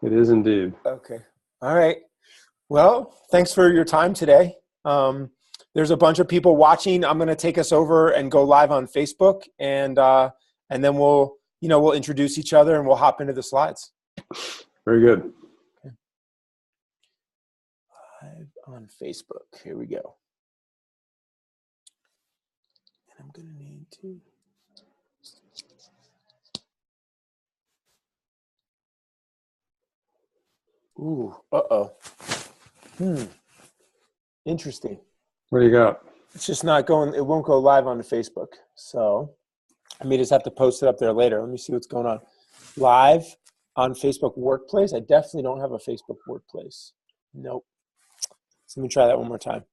It is indeed. Okay. All right. Well, thanks for your time today. There's a bunch of people watching. I'm going to take us over and go live on Facebook, and then we'll introduce each other and we'll hop into the slides. Very good. Okay. Live on Facebook. Here we go. And I'm going to need to. Ooh, uh-oh. Interesting. What do you got? It's just not going, it won't go live on the Facebook. So I may just have to post it up there later. Let me see what's going on. Live on Facebook Workplace. I definitely don't have a Facebook Workplace. Nope. So let me try that one more time.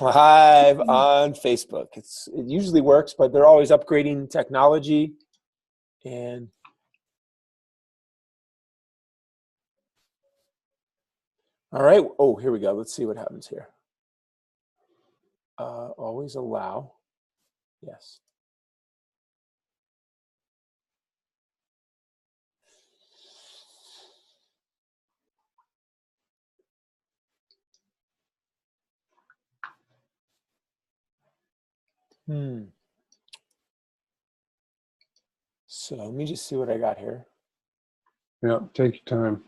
Live on Facebook. It usually works, but they're always upgrading technology. And all right. Oh, here we go. Let's see what happens here. Always allow. Yes. So let me just see what I got here. Yeah, take your time.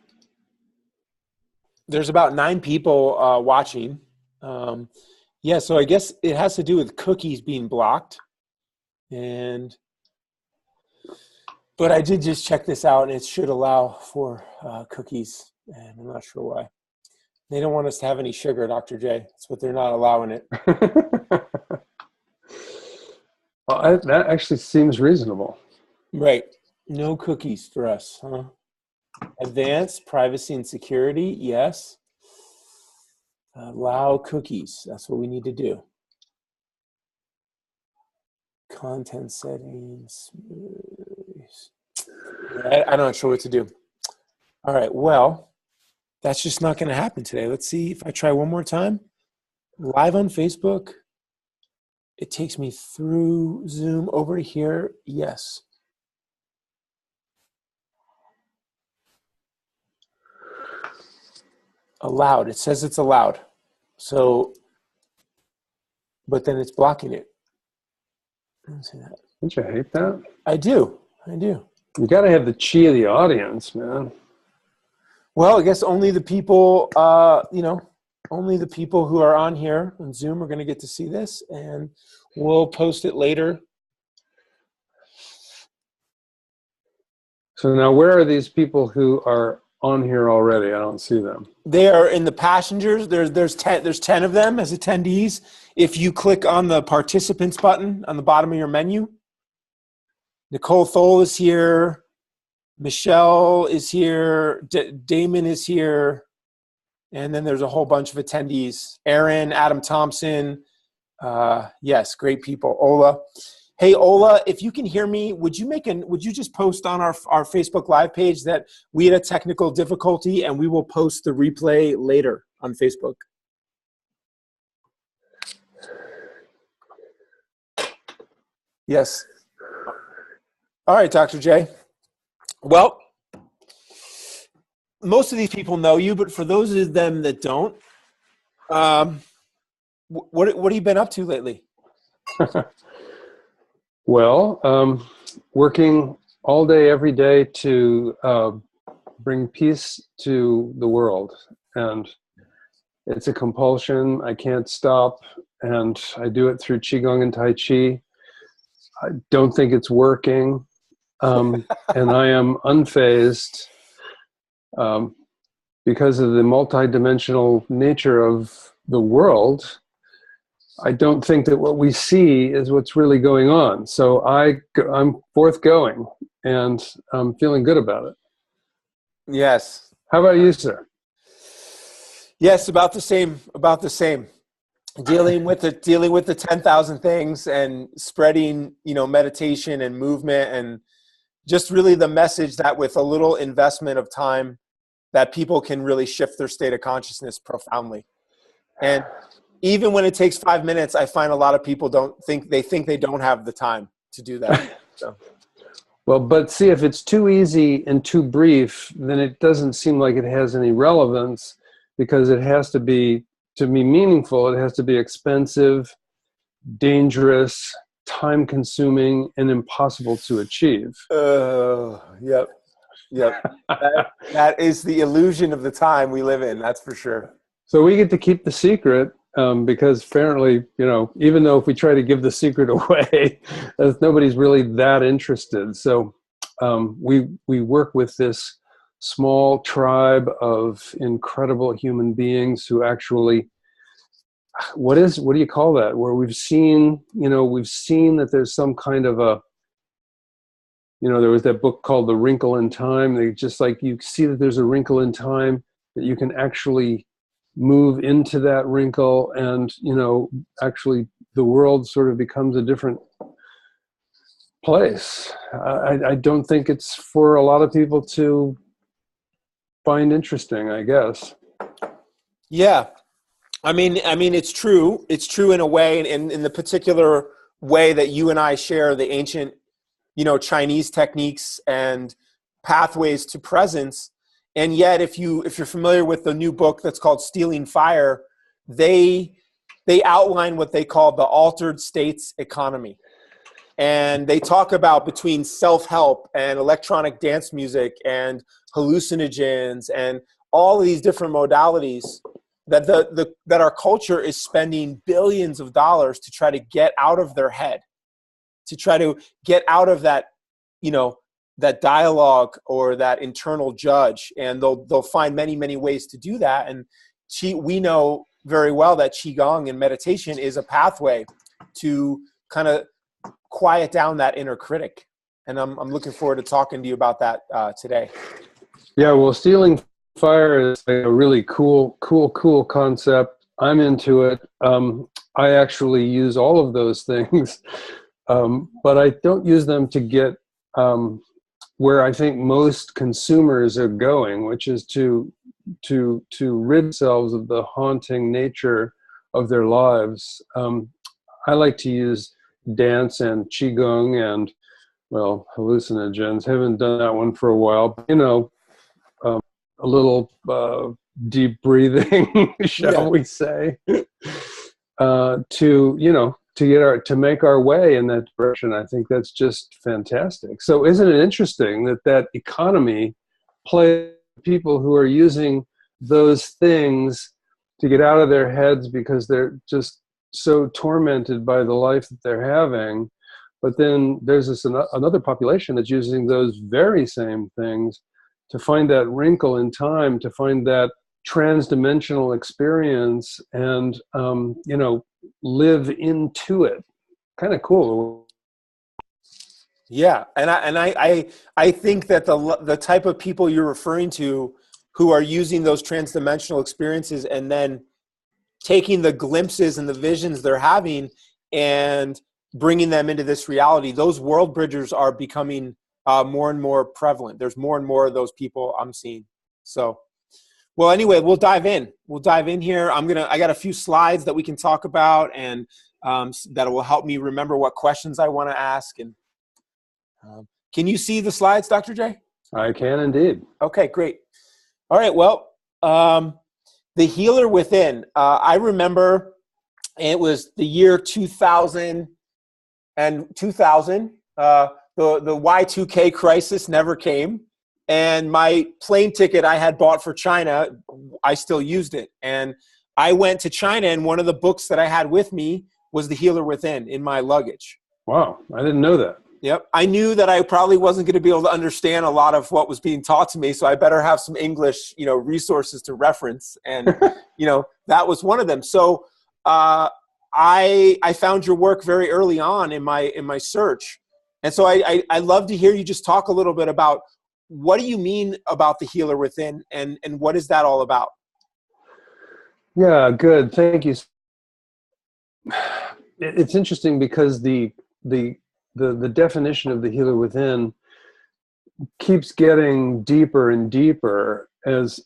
There's about 9 people watching. Yeah, so I guess it has to do with cookies being blocked. But I did just check this out, and it should allow for cookies, and I'm not sure why. They don't want us to have any sugar, Dr. J. That's what they're not allowing it. Well, that actually seems reasonable. Right. No cookies for us, huh? Advanced privacy and security, yes. Allow cookies. That's what we need to do. Content settings. I'm not sure what to do. All right. Well, that's just not going to happen today. Let's see if I try one more time. Live on Facebook. It takes me through Zoom over to here. Yes. Allowed. It says it's allowed. So, but then it's blocking it. Don't see that. Don't you hate that? I do. You got to have the chi of the audience, man. Well, I guess only the people, only the people who are on here on Zoom are going to get to see this, and we'll post it later. So now where are these people who are on here already? I don't see them. They are in the passengers. There's 10 of them as attendees. If you click on the participants button on the bottom of your menu, Nicole Thole is here. Michelle is here. Damon is here. And then there's a whole bunch of attendees. Aaron, Adam Thompson. Yes, great people. Ola. Hey, Ola, if you can hear me, would you just post on our Facebook Live page that we had a technical difficulty, and we will post the replay later on Facebook? Yes. All right, Dr. J. Well, most of these people know you, but for those of them that don't, what have you been up to lately? Well, working all day, every day to bring peace to the world. And it's a compulsion. I can't stop. And I do it through Qigong and Tai Chi. I don't think it's working. And I am unfazed because of the multidimensional nature of the world. I don't think that what we see is what's really going on. So I'm forthgoing, and I'm feeling good about it. Yes. How about you, sir? Yes, about the same. Dealing with the 10,000 things and spreading, meditation and movement, and just really the message that with a little investment of time that people can really shift their state of consciousness profoundly. And even when it takes 5 minutes, I find a lot of people think they don't have the time to do that. So. Well, but see, if it's too easy and too brief, then it doesn't seem like it has any relevance, because it has to be meaningful, it has to be expensive, dangerous, time consuming, and impossible to achieve. Yep. That is the illusion of the time we live in, that's for sure. So we get to keep the secret, because apparently, even though if we try to give the secret away, nobody's really that interested. So we work with this small tribe of incredible human beings who actually, what do you call that? Where we've seen that there's some kind of a, there was that book called The Wrinkle in Time. They just like, you see that there's a wrinkle in time, that you can actually move into that wrinkle, and actually the world sort of becomes a different place. I don't think it's for a lot of people to find interesting, I guess. Yeah, I mean it's true in a way, and in the particular way that you and I share the ancient Chinese techniques and pathways to presence. And yet, if you're familiar with the new book that's called Stealing Fire, they outline what they call the altered states economy. And they talk about, between self-help and electronic dance music and hallucinogens and all of these different modalities, that that our culture is spending billions of dollars to try to get out of their head, to try to get out of that, that dialogue or that internal judge. And they'll find many, many ways to do that. And we know very well that Qigong and meditation is a pathway to kind of quiet down that inner critic. And I'm looking forward to talking to you about that today. Yeah, well, Stealing Fire is a really cool concept. I'm into it. I actually use all of those things, but I don't use them to get where I think most consumers are going, which is to rid themselves of the haunting nature of their lives. I like to use dance and qigong and, well, hallucinogens. Haven't done that one for a while, but, a little deep breathing, shall we say, to make our way in that direction. I think that's just fantastic. So isn't it interesting that economy plays people who are using those things to get out of their heads because they're just so tormented by the life that they're having. But then there's another population that's using those very same things to find that wrinkle in time, to find that trans-dimensional experience, and live into it. Kind of cool. Yeah, and I think that the type of people you're referring to who are using those trans-dimensional experiences and then taking the glimpses and the visions they're having and bringing them into this reality, those world bridgers are becoming more and more prevalent. There's more and more of those people I'm seeing. So, well, anyway, we'll dive in. We'll dive in here. I got a few slides that we can talk about, and that will help me remember what questions I want to ask. And can you see the slides, Dr. J? I can indeed. Okay, great. All right. Well, the healer within. I remember it was the year 2000 and 2000. The Y2K crisis never came, and my plane ticket I had bought for China, I still used it. And I went to China, and one of the books that I had with me was The Healer Within in my luggage. Wow, I didn't know that. Yep. I knew that I probably wasn't going to be able to understand a lot of what was being taught to me, so I better have some English, resources to reference. And, that was one of them. So I found your work very early on in my search. And so I'd love to hear you just talk a little bit about what do you mean about the healer within, and what is that all about? Yeah, good. Thank you. It's interesting because the definition of the healer within keeps getting deeper and deeper as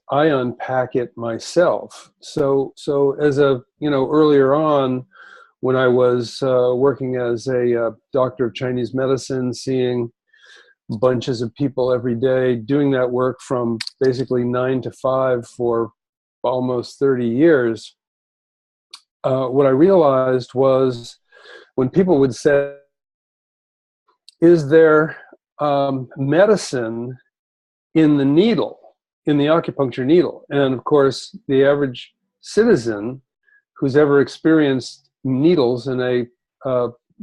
I unpack it myself. So as earlier on, when I was working as a doctor of Chinese medicine, seeing bunches of people every day doing that work from basically 9 to 5 for almost 30 years, what I realized was when people would say, is there medicine in the needle, in the acupuncture needle? And of course, the average citizen who's ever experienced needles in a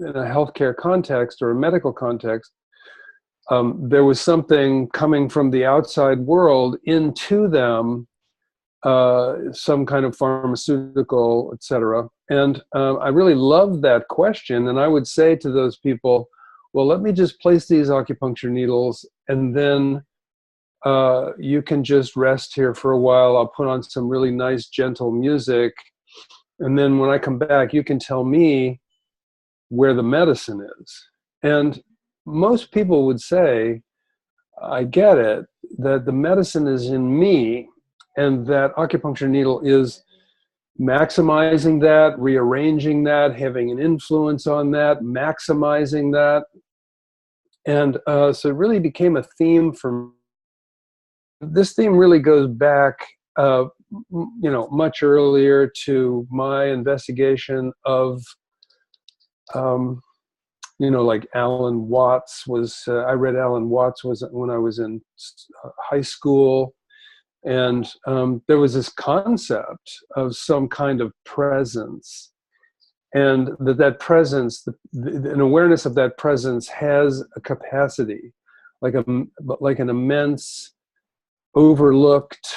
healthcare context or a medical context, there was something coming from the outside world into them, some kind of pharmaceutical, etc. And I really loved that question. And I would say to those people, well, let me just place these acupuncture needles, and then you can just rest here for a while. I'll put on some really nice, gentle music. And then when I come back, you can tell me where the medicine is. And most people would say, I get it, that the medicine is in me, and that acupuncture needle is maximizing that, rearranging that, having an influence on that, maximizing that. And so it really became a theme for me. This theme really goes back, much earlier to my investigation of, like Alan Watts was, I read Alan Watts was when I was in high school. And there was this concept of some kind of presence, and that presence, an awareness of that presence has a capacity, like an immense, overlooked,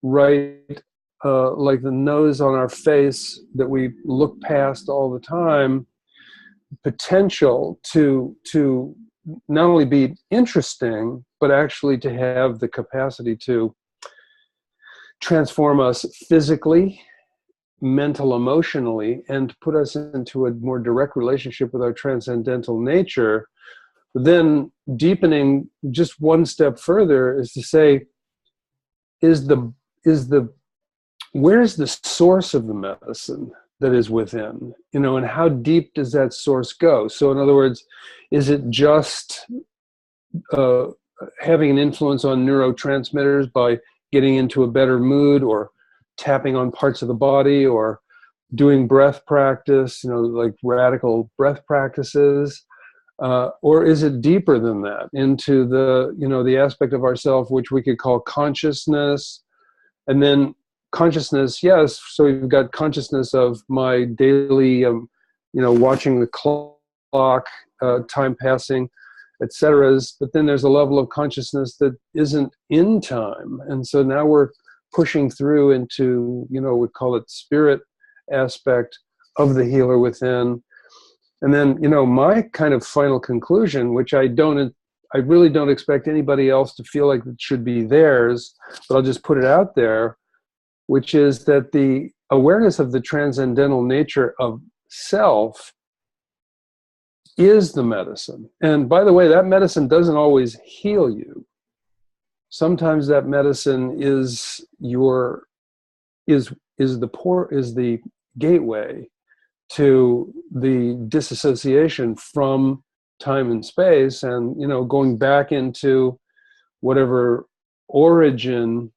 right, like the nose on our face that we look past all the time, potential to not only be interesting, but actually to have the capacity to transform us physically, mental, emotionally, and put us into a more direct relationship with our transcendental nature. Then deepening just one step further is to say, where's the source of the medicine that is within, and how deep does that source go? So in other words, is it just having an influence on neurotransmitters by getting into a better mood, or tapping on parts of the body, or doing breath practice, like radical breath practices? Or is it deeper than that, into the aspect of ourself which we could call consciousness? And then consciousness, yes, so you've got consciousness of my daily, watching the clock, time passing, etc. But then there's a level of consciousness that isn't in time. And so now we're pushing through into, we call it spirit aspect of the healer within. And then, my kind of final conclusion, which I really don't expect anybody else to feel like it should be theirs, but I'll just put it out there, which is that the awareness of the transcendental nature of self is the medicine. And by the way, that medicine doesn't always heal you. Sometimes that medicine is the gateway to the disassociation from time and space, and going back into whatever origin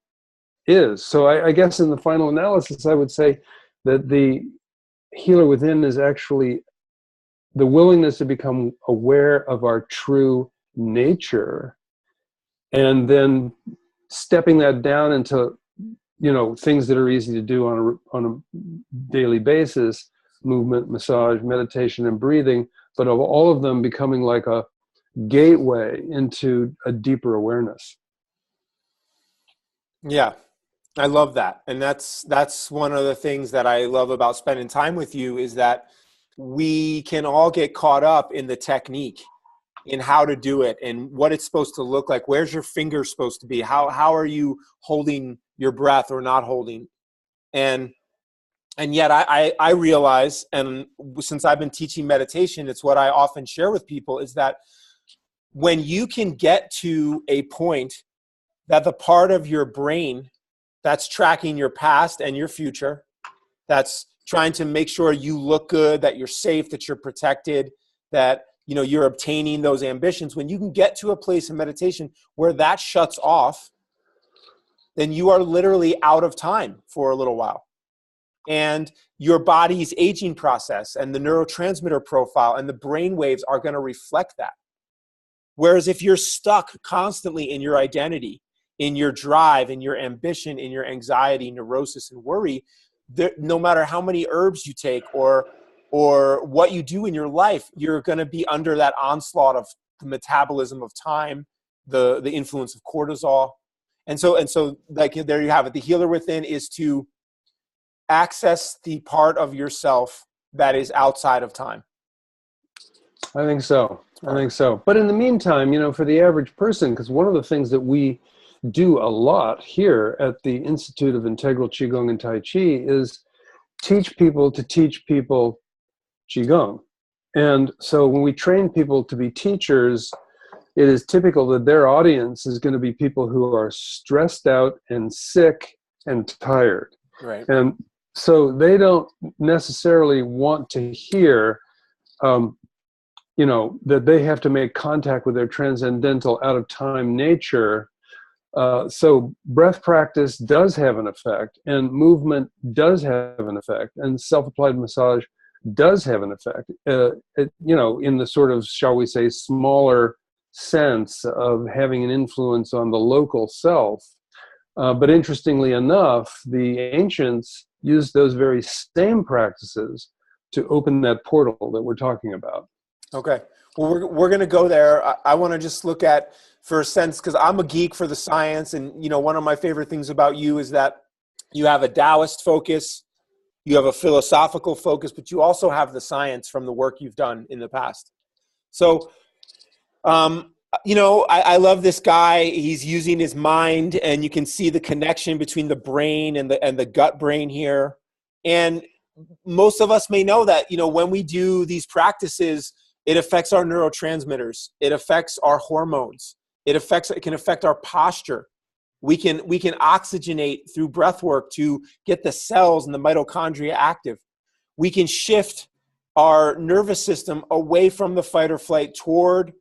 is. So I guess in the final analysis, I would say that the healer within is actually the willingness to become aware of our true nature, and then stepping that down into things that are easy to do on a daily basis: movement, massage, meditation, and breathing, but of all of them becoming like a gateway into a deeper awareness. Yeah, I love that. And that's one of the things that I love about spending time with you, is that we can all get caught up in the technique, in how to do it and what it's supposed to look like. Where's your finger supposed to be? How are you holding your breath or not holding? And yet I realize, and since I've been teaching meditation, it's what I often share with people, is that when you can get to a point that the part of your brain that's tracking your past and your future, that's trying to make sure you look good, that you're safe, that you're protected, that you're obtaining those ambitions. When you can get to a place in meditation where that shuts off, then you are literally out of time for a little while. And your body's aging process and the neurotransmitter profile and the brain waves are going to reflect that. Whereas if you're stuck constantly in your identity, in your drive, in your ambition, in your anxiety, neurosis, and worry, no matter how many herbs you take or what you do in your life, you're going to be under that onslaught of the metabolism of time, the influence of cortisol. And so like, there you have it. The healer within is to access the part of yourself that is outside of time. I think so. But in the meantime, for the average person, because one of the things that we do a lot here at the Institute of Integral Qigong and Tai Chi is teach people to teach people Qigong. And so when we train people to be teachers, it is typical that their audience is going to be people who are stressed out and sick and tired. Right. And so they don't necessarily want to hear, that they have to make contact with their transcendental out-of-time nature. So breath practice does have an effect, and movement does have an effect, and self-applied massage does have an effect, in the sort of, shall we say, smaller sense of having an influence on the local self. But interestingly enough, the ancients used those very same practices to open that portal that we're talking about. Okay. Well, we're going to go there. I want to just look at, for a sense, because I'm a geek for the science, and one of my favorite things about you is that you have a Taoist focus, you have a philosophical focus, but you also have the science from the work you've done in the past. So, I love this guy. He's using his mind, and you can see the connection between the brain and the gut brain here. And most of us may know that, when we do these practices, it affects our neurotransmitters. It affects our hormones. It can affect our posture. We can oxygenate through breath work to get the cells and the mitochondria active. We can shift our nervous system away from the fight or flight toward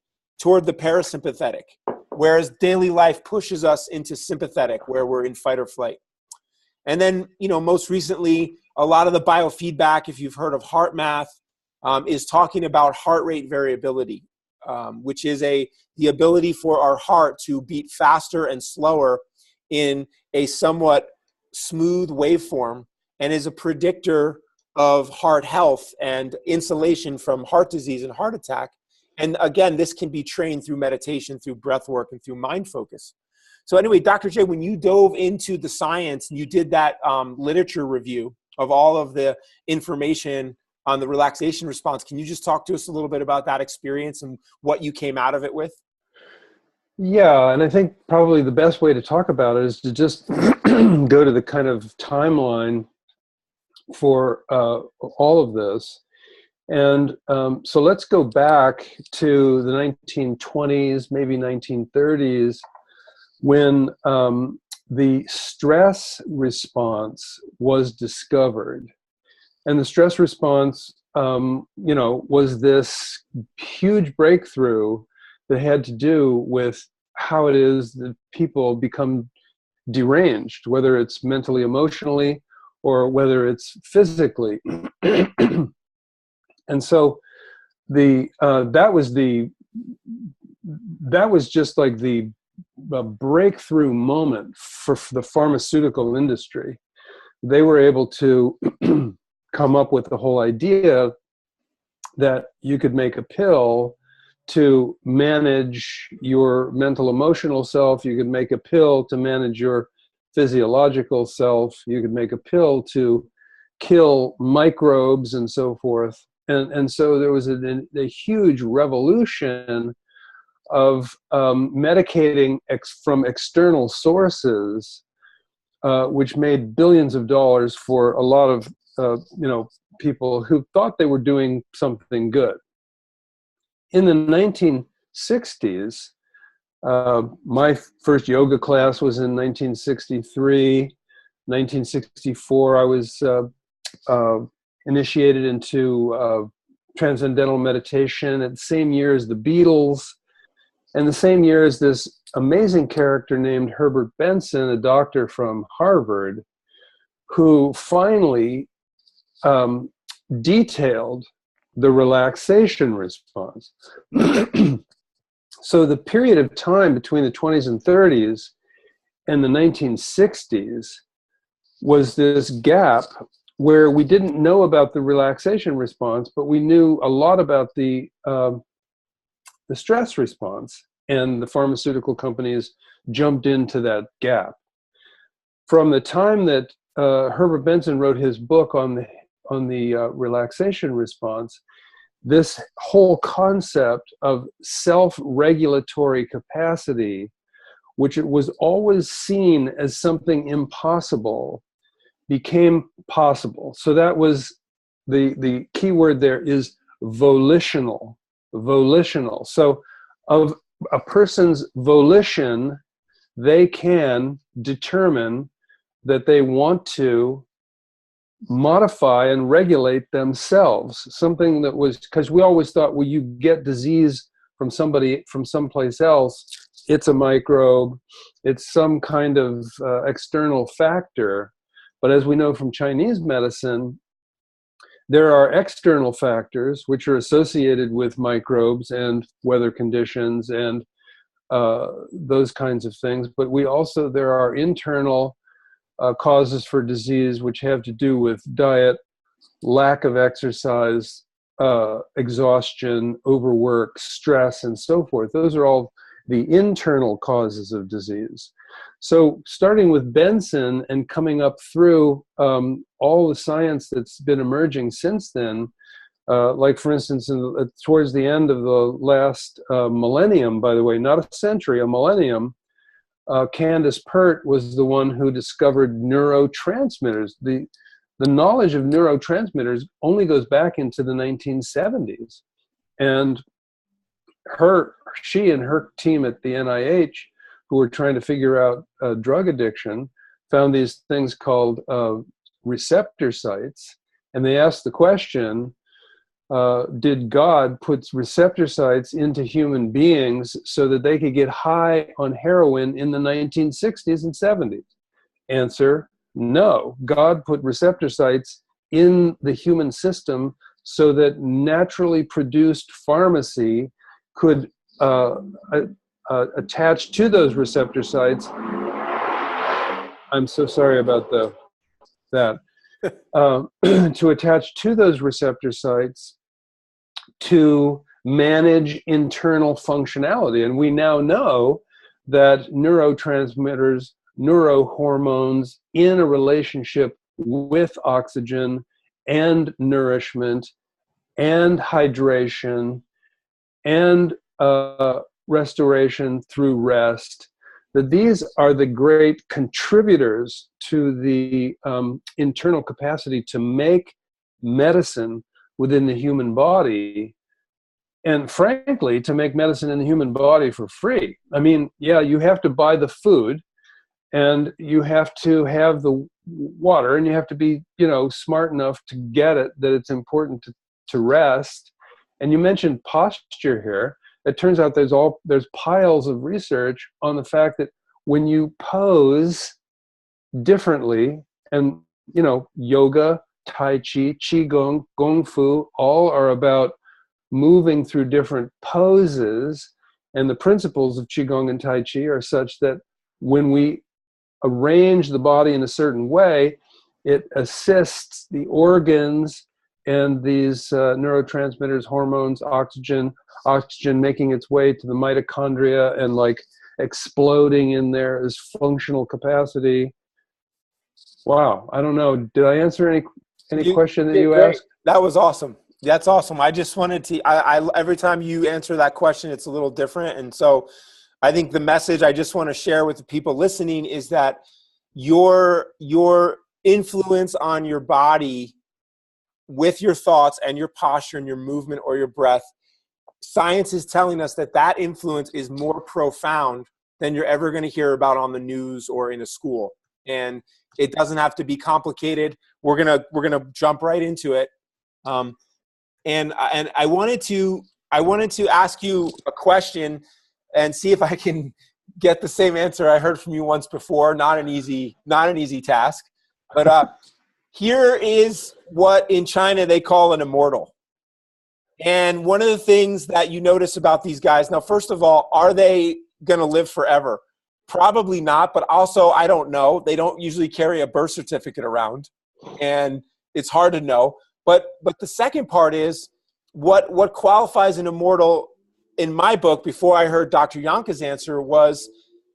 the parasympathetic, whereas daily life pushes us into sympathetic, where we're in fight or flight. And then, most recently, a lot of the biofeedback, if you've heard of heart math, is talking about heart rate variability, which is the ability for our heart to beat faster and slower in a somewhat smooth waveform, and is a predictor of heart health and insulation from heart disease and heart attack. And again, this can be trained through meditation, through breath work, and through mind focus. So anyway, Dr. J, when you dove into the science and you did that literature review of all of the information on the relaxation response, can you just talk to us a little bit about that experience and what you came out of it with? Yeah, and I think probably the best way to talk about it is to just go to the kind of timeline for all of this. And so let's go back to the 1920s, maybe 1930s, when the stress response was discovered. And the stress response, was this huge breakthrough that had to do with how it is that people become deranged, whether it's mentally, emotionally, or whether it's physically. And so that was just like the breakthrough moment for the pharmaceutical industry. They were able to come up with the whole idea that you could make a pill to manage your mental emotional self. You could make a pill to manage your physiological self. You could make a pill to kill microbes and so forth. And so there was a huge revolution of medicating from external sources, which made billions of dollars for a lot of people who thought they were doing something good. In the 1960s, my first yoga class was in 1963. 1964, I was initiated into transcendental meditation at the same year as the Beatles, and the same year as this amazing character named Herbert Benson, a doctor from Harvard, who finally detailed the relaxation response. So the period of time between the 20s and 30s and the 1960s was this gap where we didn't know about the relaxation response, but we knew a lot about the stress response, and the pharmaceutical companies jumped into that gap. From the time that Herbert Benson wrote his book on the relaxation response, this whole concept of self-regulatory capacity, which it was always seen as something impossible, became possible. So that was the key word there is volitional. Volitional. So of a person's volition, they can determine that they want to modify and regulate themselves. Something that was, because we always thought, well, you get disease from somebody from someplace else, it's a microbe, it's some kind of external factor. But as we know from Chinese medicine, there are external factors which are associated with microbes and weather conditions and those kinds of things. But there are internal causes for disease which have to do with diet, lack of exercise, exhaustion, overwork, stress, and so forth. Those are all the internal causes of disease. So starting with Benson and coming up through all the science that's been emerging since then, like for instance, towards the end of the last millennium, by the way, not a century, a millennium, Candace Pert was the one who discovered neurotransmitters. The knowledge of neurotransmitters only goes back into the 1970s. And she and her team at the NIH, who were trying to figure out drug addiction, found these things called receptor sites. And they asked the question, did God put receptor sites into human beings so that they could get high on heroin in the 1960s and 70s? Answer, no. God put receptor sites in the human system so that naturally produced pharmacy could attach to those receptor sites. I'm so sorry about that. To attach to those receptor sites to manage internal functionality. And we now know that neurotransmitters, neurohormones in a relationship with oxygen and nourishment and hydration and restoration through rest, that these are the great contributors to the internal capacity to make medicine within the human body, and frankly, to make medicine in the human body for free. I mean, yeah, you have to buy the food, and you have to have the water, and you have to be, smart enough to get it, that it's important to rest. And you mentioned posture here. It turns out there's piles of research on the fact that when you pose differently, and yoga, tai chi, qigong, gong fu, all are about moving through different poses, and the principles of qigong and tai chi are such that when we arrange the body in a certain way, it assists the organs and these neurotransmitters, hormones, oxygen making its way to the mitochondria and like exploding in there as functional capacity. Wow, I don't know. Did I answer any question that you asked? That was awesome. That's awesome. I just wanted to, every time you answer that question, it's a little different. And so I think the message I just want to share with the people listening is that your influence on your body with your thoughts and your posture and your movement or your breath, science is telling us that influence is more profound than you're ever going to hear about on the news or in a school. And it doesn't have to be complicated. We're gonna jump right into it. and I wanted to ask you a question and see if I can get the same answer I heard from you once before. Not an easy task, but here is what in China they call an immortal. And one of the things that you notice about these guys, now, first of all, are they going to live forever? Probably not, but also I don't know. They don't usually carry a birth certificate around, and it's hard to know. But the second part is what qualifies an immortal in my book, before I heard Dr. Jahnke's answer, was,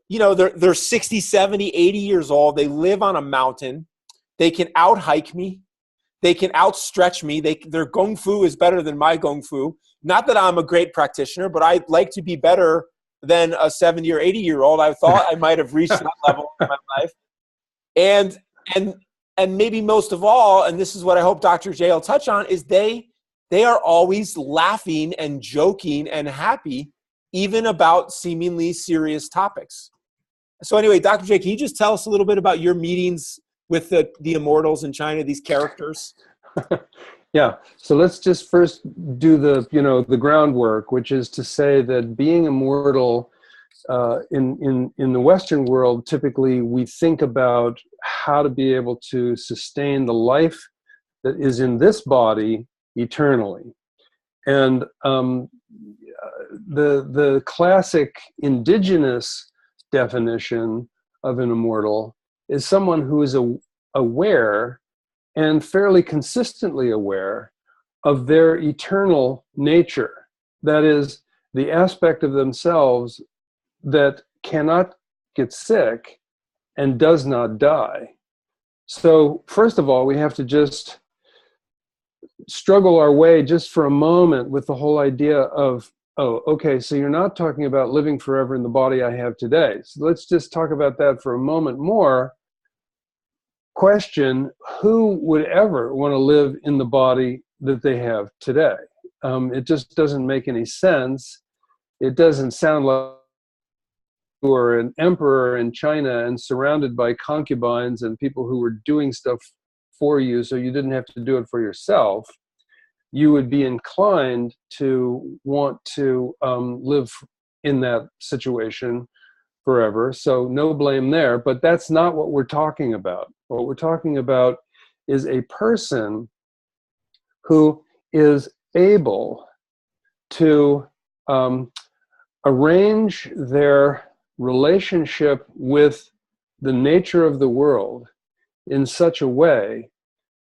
they're 60, 70, 80 years old. They live on a mountain. They can out-hike me. They can outstretch me. Their Gong Fu is better than my Gong Fu. Not that I'm a great practitioner, but I'd like to be better than a 70 or 80-year-old. I thought I might have reached that level in my life. And maybe most of all, and this is what I hope Dr. J will touch on, is they are always laughing and joking and happy, even about seemingly serious topics. So anyway, Dr. J, can you just tell us a little bit about your meetings with the immortals in China, these characters? Yeah. So let's just first do the groundwork, which is to say that being immortal in the Western world, typically we think about how to be able to sustain the life that is in this body eternally. And the classic indigenous definition of an immortal is someone who is aware and fairly consistently aware of their eternal nature. That is, the aspect of themselves that cannot get sick and does not die. So first of all, we have to just struggle our way just for a moment with the whole idea of, oh, okay, so you're not talking about living forever in the body I have today. So let's just talk about that for a moment more. Question, who would ever want to live in the body that they have today? It just doesn't make any sense. It doesn't sound like you were an emperor in China and surrounded by concubines and people who were doing stuff for you so you didn't have to do it for yourself. You would be inclined to want to live in that situation forever. So no blame there, but that's not what we're talking about. What we're talking about is a person who is able to arrange their relationship with the nature of the world in such a way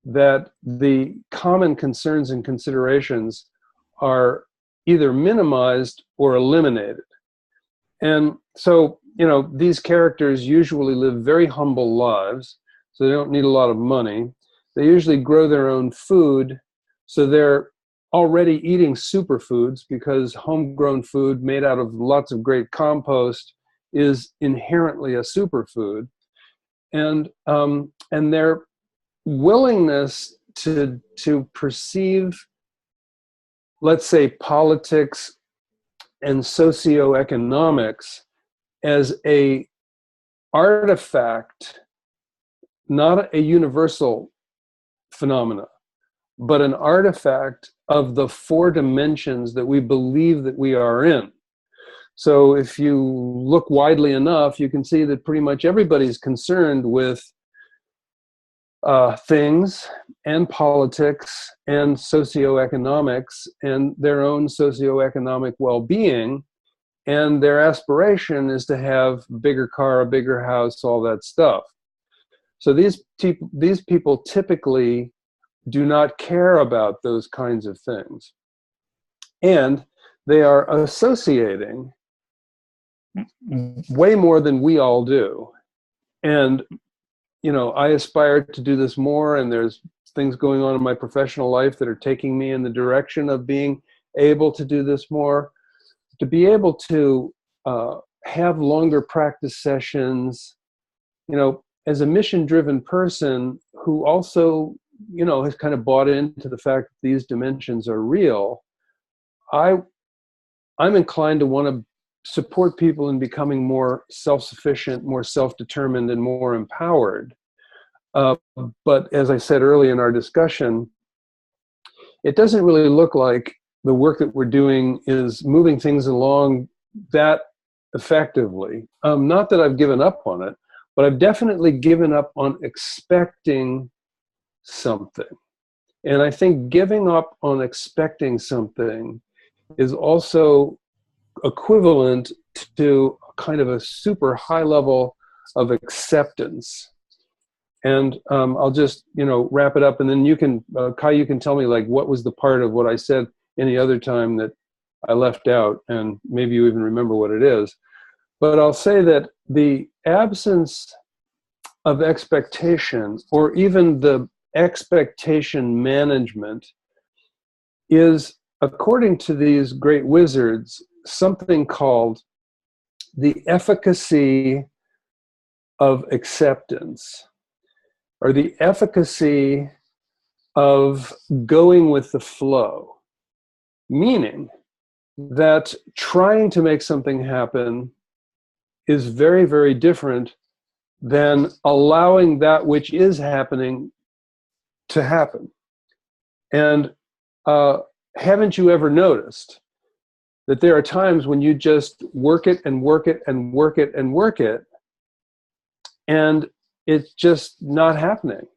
that the common concerns and considerations are either minimized or eliminated. And so, these characters usually live very humble lives, so they don't need a lot of money. They usually grow their own food, so they're already eating superfoods because homegrown food made out of lots of great compost is inherently a superfood. And their willingness to perceive, let's say, politics and socioeconomics as a artifact, not a universal phenomena, but an artifact of the four dimensions that we believe that we are in. So if you look widely enough, you can see that pretty much everybody's concerned with things and politics and socioeconomics and their own socioeconomic well-being, and their aspiration is to have a bigger car, a bigger house, all that stuff. So these people typically do not care about those kinds of things, and they are associating way more than we all do. And I aspire to do this more, and there's things going on in my professional life that are taking me in the direction of being able to do this more, to be able to have longer practice sessions, as a mission-driven person who also, has kind of bought into the fact that these dimensions are real. I'm inclined to want to support people in becoming more self-sufficient, more self-determined, and more empowered. But as I said early in our discussion, it doesn't really look like the work that we're doing is moving things along that effectively. Not that I've given up on it, but I've definitely given up on expecting something. And I think giving up on expecting something is also equivalent to kind of a super high level of acceptance. And I'll just, wrap it up, and then you can, Kai, you can tell me like what was the part of what I said any other time that I left out, and maybe you even remember what it is. But I'll say that the absence of expectation, or even the expectation management, is, according to these great wizards, something called the efficacy of acceptance, or the efficacy of going with the flow. Meaning that trying to make something happen is very, very different than allowing that which is happening to happen. And haven't you ever noticed that there are times when you just work it and work it and work it and work it, and it's just not happening?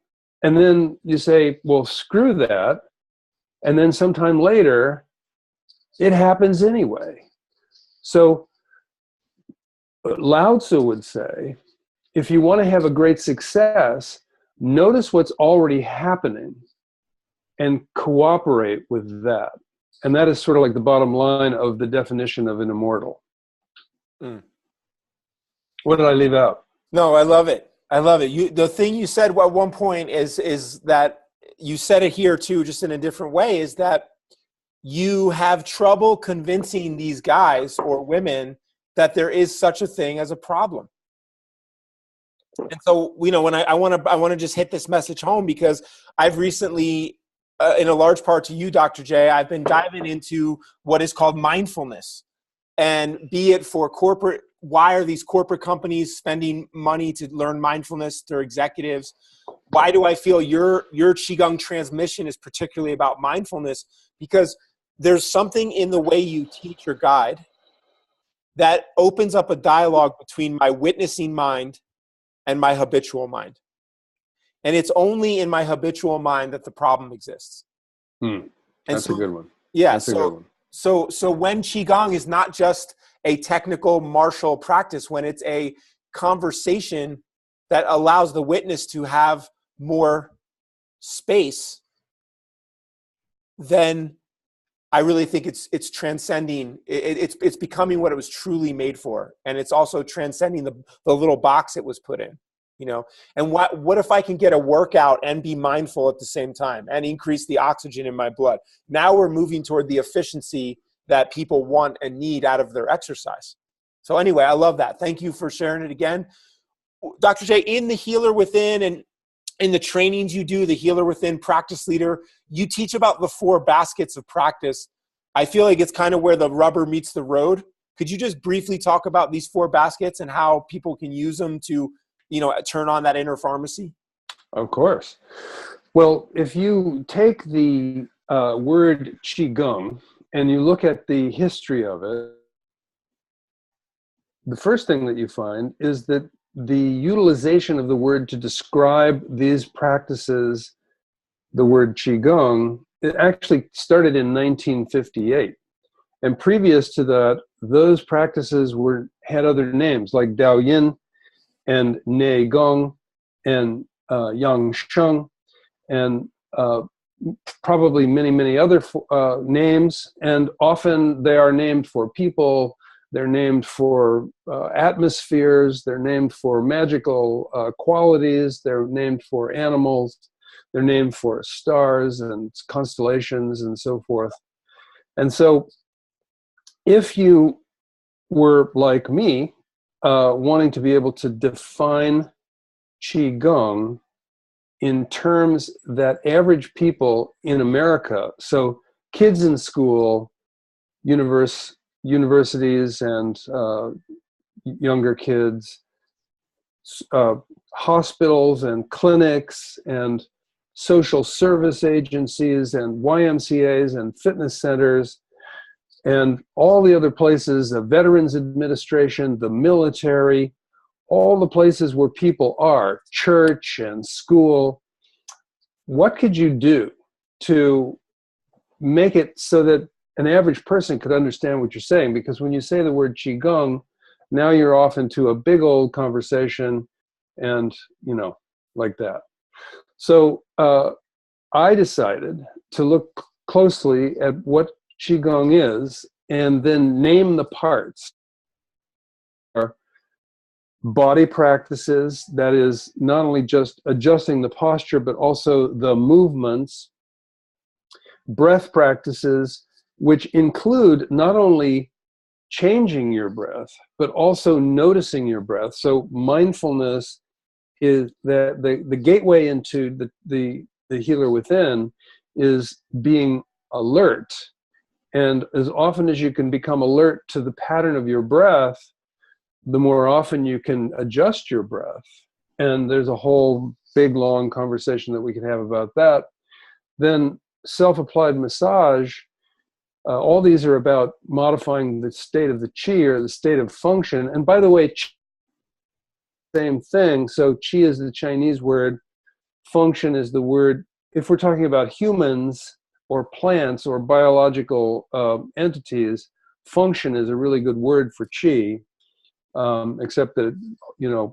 And then you say, well, screw that. And then sometime later, it happens anyway. So Lao Tzu would say, if you want to have a great success, notice what's already happening and cooperate with that. And that is sort of like the bottom line of the definition of an immortal. Mm. What did I leave out? No, I love it. I love it. The thing you said at one point is that you said it here too, just in a different way, is that you have trouble convincing these guys or women that there is such a thing as a problem. And so, when I want to just hit this message home, because I've recently, in a large part to you, Dr. J, I've been diving into what is called mindfulness, and be it for corporate. Why are these corporate companies spending money to learn mindfulness? Their executives. Why do I feel your Qigong transmission is particularly about mindfulness? Because there's something in the way you teach your guide that opens up a dialogue between my witnessing mind and my habitual mind. And it's only in my habitual mind that the problem exists. That's a good one. Yeah. That's a good one. So when Qigong is not just a technical martial practice, when it's a conversation that allows the witness to have more space, then I really think it's transcending. It's becoming what it was truly made for, and it's also transcending the little box it was put in. And what if I can get a workout and be mindful at the same time and increase the oxygen in my blood? Now we're moving toward the efficiency that people want and need out of their exercise. So anyway, I love that. Thank you for sharing it again. Dr. J, in the Healer Within and in the trainings you do, the Healer Within Practice Leader, you teach about the 4 baskets of practice. I feel like it's kind of where the rubber meets the road. Could you just briefly talk about these 4 baskets and how people can use them to, turn on that inner pharmacy? Of course. Well, if you take the word Qigong and you look at the history of it, the first thing that you find is that the utilization of the word to describe these practices, the word Qigong, it actually started in 1958. And previous to that, those practices had other names like Dao Yin and Nei Gong and Yang Sheng, and probably many, many other names. And often they are named for people, they're named for atmospheres, they're named for magical qualities, they're named for animals, they're named for stars and constellations and so forth. And so if you were like me, wanting to be able to define Qigong in terms that average people in America, so kids in school, universities and younger kids, hospitals and clinics and social service agencies and YMCAs and fitness centers and all the other places, the Veterans Administration, the military, all the places where people are, church and school. What could you do to make it so that an average person could understand what you're saying? Because when you say the word Qigong, now you're off into a big old conversation and, like that. So I decided to look closely at what Qigong is and then name the parts. Body practices, that is not only just adjusting the posture, but also the movements. Breath practices, which include not only changing your breath, but also noticing your breath. So mindfulness is the gateway into the healer within is being alert. And as often as you can become alert to the pattern of your breath, the more often you can adjust your breath. And there's a whole big, long conversation that we can have about that. Then self-applied massage, all these are about modifying the state of the qi or the state of function. And by the way, qi, same thing. So qi is the Chinese word, function is the word. If we're talking about humans or plants or biological entities, function is a really good word for qi, except that,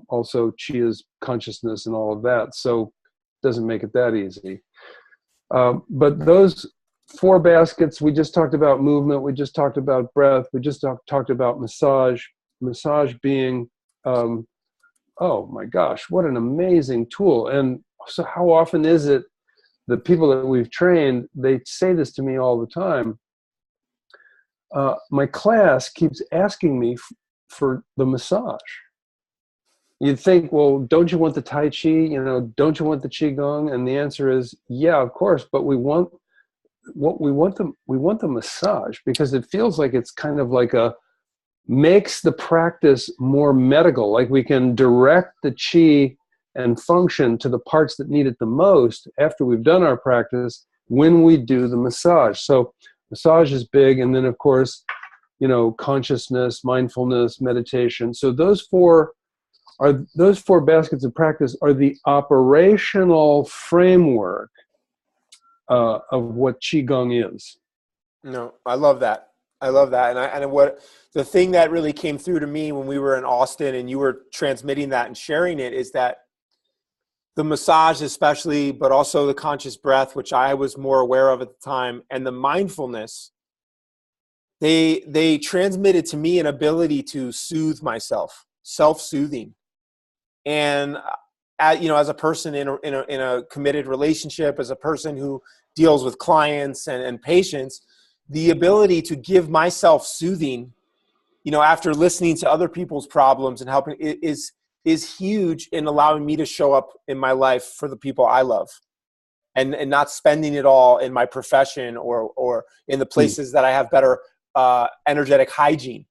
also qi is consciousness and all of that. So it doesn't make it that easy. But those 4 baskets, we just talked about movement, we just talked about breath, we just talked about massage. Massage being, oh my gosh, what an amazing tool. And so how often is it the people that we've trained, they say this to me all the time. My class keeps asking me for the massage. You'd think, well, don't you want the Tai Chi? Don't you want the Qigong? And the answer is, yeah, of course, but we want the massage, because it feels like it's kind of like makes the practice more medical, like we can direct the qi and function to the parts that need it the most after we've done our practice when we do the massage. So massage is big, and then of course, consciousness, mindfulness, meditation. So those four baskets of practice are the operational framework of what Qigong is. No, I love that. And what the thing that really came through to me when we were in Austin and you were transmitting that and sharing it is that the massage especially, but also the conscious breath, which I was more aware of at the time, and the mindfulness, they transmitted to me an ability to soothe myself, self-soothing. And as a person in a committed relationship, as a person who deals with clients and patients, the ability to give myself soothing, after listening to other people's problems and helping is huge in allowing me to show up in my life for the people I love, and not spending it all in my profession or in the places that I have better energetic hygiene.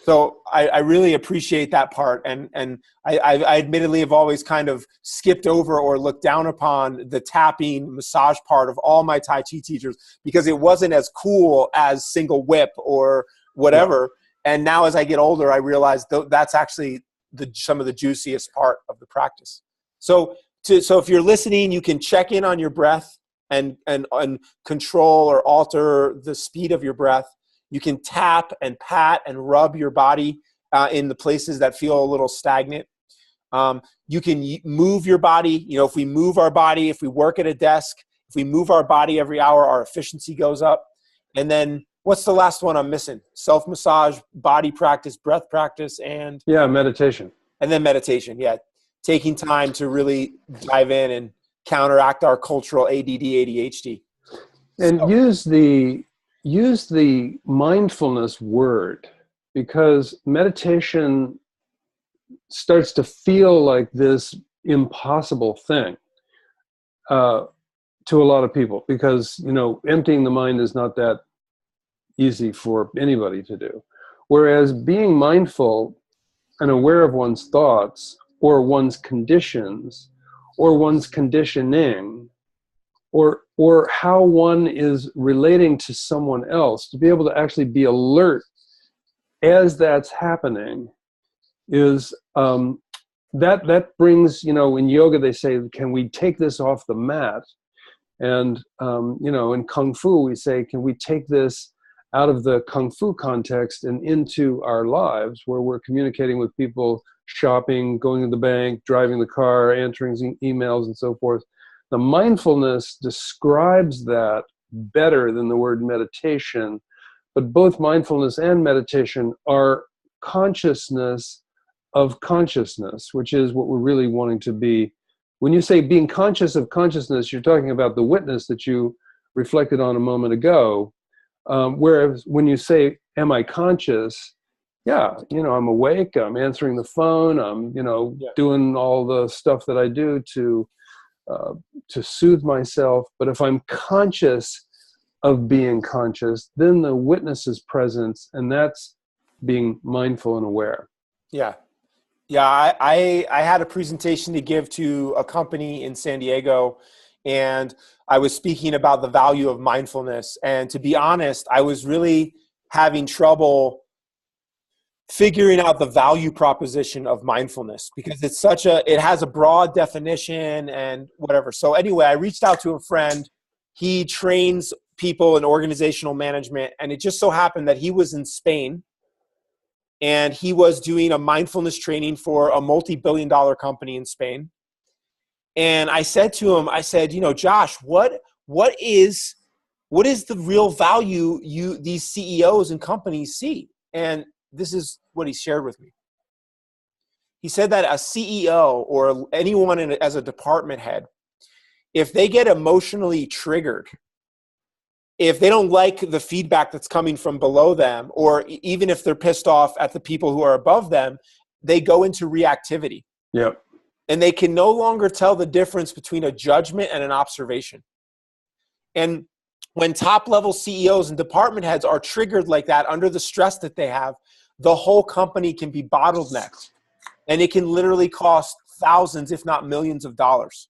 So I really appreciate that part. And I admittedly have always kind of skipped over or looked down upon the tapping massage part of all my Tai Chi teachers because it wasn't as cool as single whip or whatever. Yeah. And now as I get older, I realize that's actually some of the juiciest part of the practice. So if you're listening, you can check in on your breath and control or alter the speed of your breath. You can tap and pat and rub your body in the places that feel a little stagnant. You can move your body. If we move our body, if we work at a desk, if we move our body every hour, our efficiency goes up. And then what's the last one I'm missing? Self-massage, body practice, breath practice, and... Yeah, meditation. And then meditation, yeah. Taking time to really dive in and counteract our cultural ADD, ADHD. And use the mindfulness word, because meditation starts to feel like this impossible thing to a lot of people, because emptying the mind is not that easy for anybody to do. Whereas being mindful and aware of one's thoughts or one's conditions or one's conditioning, or how one is relating to someone else, to be able to actually be alert as that's happening is that brings, in yoga they say, can we take this off the mat? And in Kung Fu we say, can we take this out of the Kung Fu context and into our lives, where we're communicating with people, shopping, going to the bank, driving the car, answering emails and so forth. The mindfulness describes that better than the word meditation, but both mindfulness and meditation are consciousness of consciousness, which is what we're really wanting to be. When you say being conscious of consciousness, you're talking about the witness that you reflected on a moment ago. Whereas when you say, am I conscious? Yeah, I'm awake, I'm answering the phone, I'm, doing all the stuff that I do to soothe myself. But if I'm conscious of being conscious, then the witness is presence, and that's being mindful and aware. Yeah. Yeah, I had a presentation to give to a company in San Diego, and I was speaking about the value of mindfulness. And to be honest, I was really having trouble figuring out the value proposition of mindfulness, because it has a broad definition and whatever. So anyway, I reached out to a friend. He trains people in organizational management, and it just so happened that he was in Spain, and he was doing a mindfulness training for a multi-billion-dollar company in Spain. And I said to him, Josh, what is the real value these CEOs and companies see? And this is what he shared with me. He said that a CEO or anyone as a department head, if they get emotionally triggered, if they don't like the feedback that's coming from below them, or even if they're pissed off at the people who are above them, they go into reactivity. Yep. And they can no longer tell the difference between a judgment and an observation. And when top-level CEOs and department heads are triggered like that under the stress that they have, the whole company can be bottlenecked. And it can literally cost thousands, if not millions of dollars.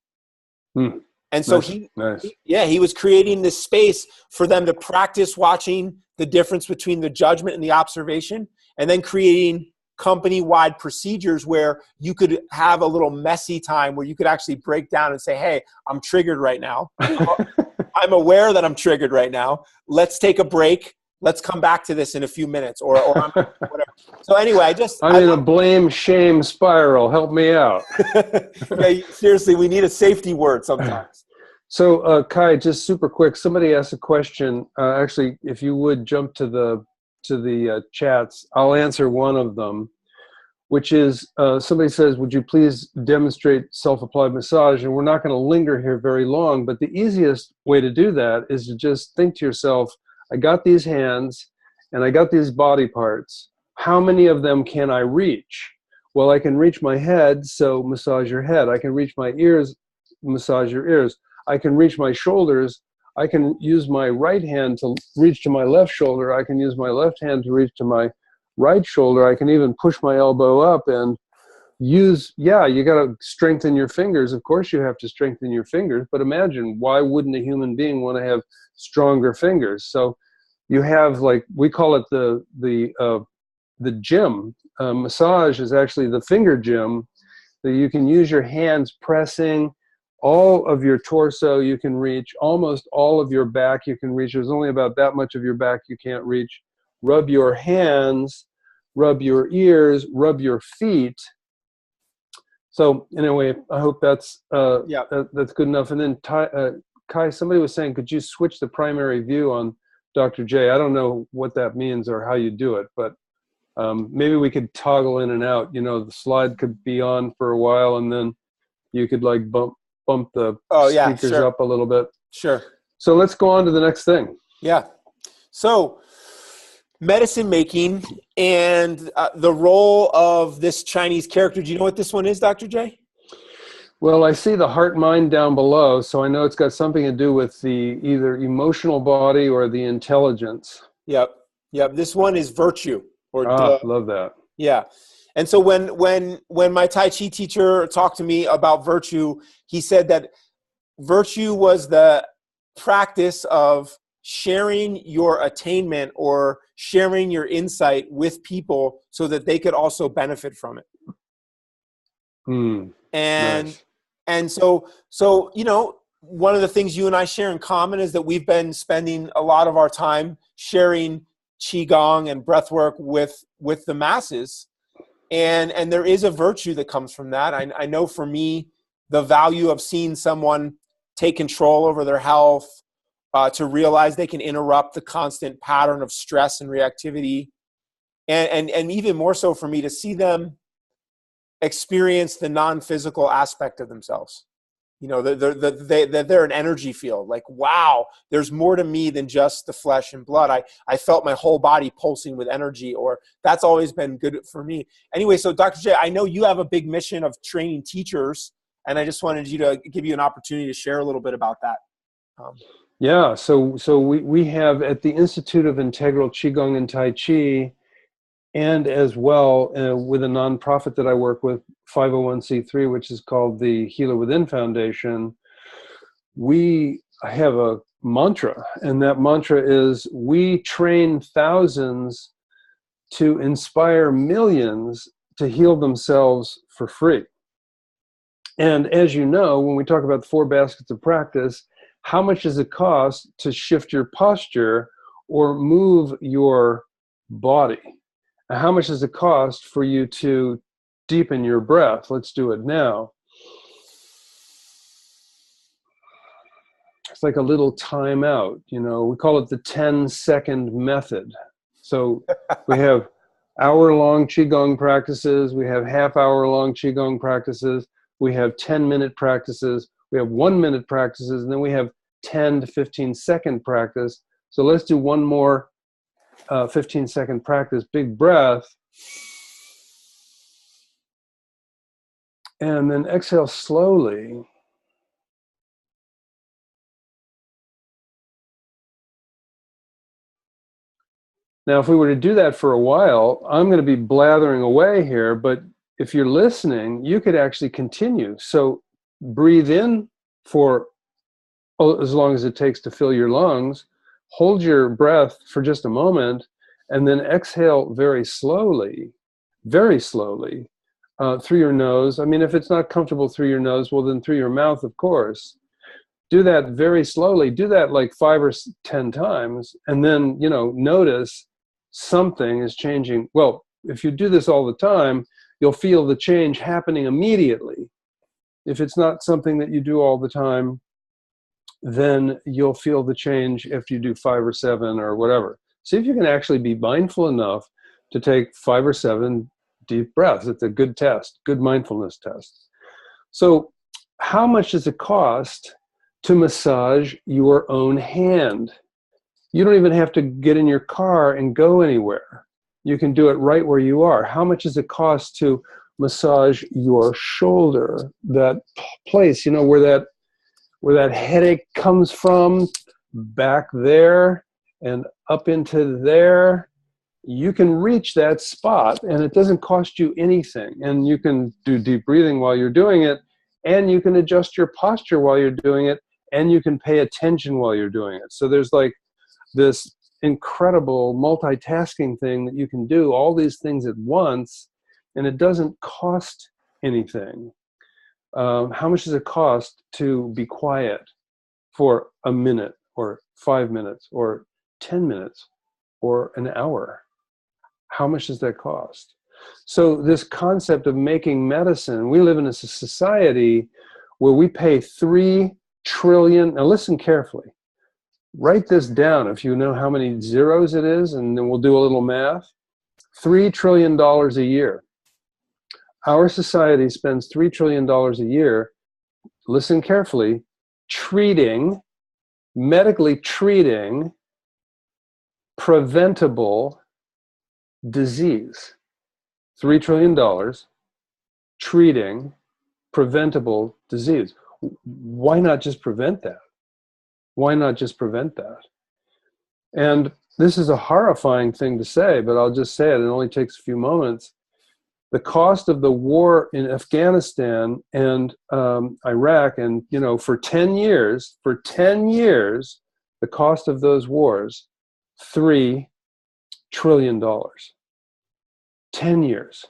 Hmm. And so nice. he was creating this space for them to practice watching the difference between the judgment and the observation, and then creating company-wide procedures where you could have a little messy time where you could actually break down and say, hey, I'm triggered right now. I'm aware that I'm triggered right now. Let's take a break. Let's come back to this in a few minutes or whatever. So anywai, I'm in a blame shame spiral. Help me out. Yeah, seriously, we need a safety word sometimes. So Kai, just super quick, somebody asked a question. Actually, if you would jump to the chats, I'll answer one of them, which is somebody says, would you please demonstrate self-applied massage? And we're not going to linger here very long, but the easiest way to do that is to just think to yourself, I got these hands and I got these body parts. How many of them can I reach? Well, I can reach my head, so massage your head. I can reach my ears, massage your ears. I can reach my shoulders. I can use my right hand to reach to my left shoulder. I can use my left hand to reach to my right shoulder. I can even push my elbow up and you got to strengthen your fingers. Of course you have to strengthen your fingers, but imagine, why wouldn't a human being want to have stronger fingers? So you have, like, we call it the gym. Massage is actually the finger gym. So you can use your hands pressing all of your torso. You can reach almost all of your back. You can reach. There's only about that much of your back you can't reach. Rub your hands, rub your ears, rub your feet. So anyway, I hope that's that's good enough. And then Kai, somebody was saying, could you switch the primary view on Dr. J? I don't know what that means or how you do it, but maybe we could toggle in and out. The slide could be on for a while, and then you could like bump the speakers up a little bit. Sure. So let's go on to the next thing. Yeah. So medicine making and the role of this Chinese character. Do you know what this one is, Dr. J? Well, I see the heart mind down below, so I know it's got something to do with the either emotional body or the intelligence. Yep. This one is virtue. Love that. Yeah. And so when my Tai Chi teacher talked to me about virtue, he said that virtue was the practice of sharing your attainment or sharing your insight with people so that they could also benefit from it. And Nice. and so one of the things you and I share in common is that we've been spending a lot of our time sharing qigong and breath work with the masses, and there is a virtue that comes from that. I know for me, the value of seeing someone take control over their health, to realize they can interrupt the constant pattern of stress and reactivity, and even more so for me to see them experience the non-physical aspect of themselves. They're an energy field. Like, wow, there's more to me than just the flesh and blood. I felt my whole body pulsing with energy, or that's always been good for me. Anyway, so Dr. J, I know you have a big mission of training teachers, and I just wanted you to give you an opportunity to share a little bit about that. Yeah, so we have at the Institute of Integral Qigong and Tai Chi, and as well with a nonprofit that I work with, 501c3, which is called the Healer Within Foundation, we have a mantra, and that mantra is, we train thousands to inspire millions to heal themselves for free. And as you know, when we talk about the 4 baskets of practice, how much does it cost to shift your posture or move your body? How much does it cost for you to deepen your breath? Let's do it now. It's like a little timeout, we call it the 10-second method. So we have hour-long Qigong practices, we have half-hour-long Qigong practices, we have 10-minute practices, we have 1-minute practices, and then we have 10 to 15-second practice. So let's do one more 15-second practice. Big breath. And then exhale slowly. Now, if we were to do that for a while, I'm going to be blathering away here, but if you're listening, you could actually continue. So breathe in for as long as it takes to fill your lungs, hold your breath for just a moment, and then exhale very slowly through your nose. I mean, if it's not comfortable through your nose, well, then through your mouth, of course. Do that very slowly. Do that like 5 or 10 times, and then, notice something is changing. Well, if you do this all the time, you'll feel the change happening immediately. If it's not something that you do all the time, then you'll feel the change after you do 5 or 7 or whatever. See if you can actually be mindful enough to take 5 or 7 deep breaths. It's a good test, good mindfulness test. So how much does it cost to massage your own hand? You don't even have to get in your car and go anywhere. You can do it right where you are. How much does it cost to massage your shoulder, that place, where that headache comes from, back there and up into there? You can reach that spot, and it doesn't cost you anything. And you can do deep breathing while you're doing it, and you can adjust your posture while you're doing it, and you can pay attention while you're doing it. So there's like this incredible multitasking thing that you can do all these things at once, and it doesn't cost anything. How much does it cost to be quiet for a minute or 5 minutes or 10 minutes or an hour? How much does that cost? So this concept of making medicine, we live in a society where we pay 3 trillion. Now listen carefully. Write this down if you know how many zeros it is, and then we'll do a little math. $3 trillion a year. Our society spends $3 trillion a year, listen carefully, medically treating preventable disease. $3 trillion treating preventable disease. Why not just prevent that? Why not just prevent that? And this is a horrifying thing to say, but I'll just say it. It only takes a few moments. the cost of the war in Afghanistan and Iraq, and for 10 years, the cost of those wars, $3 trillion. 10 years.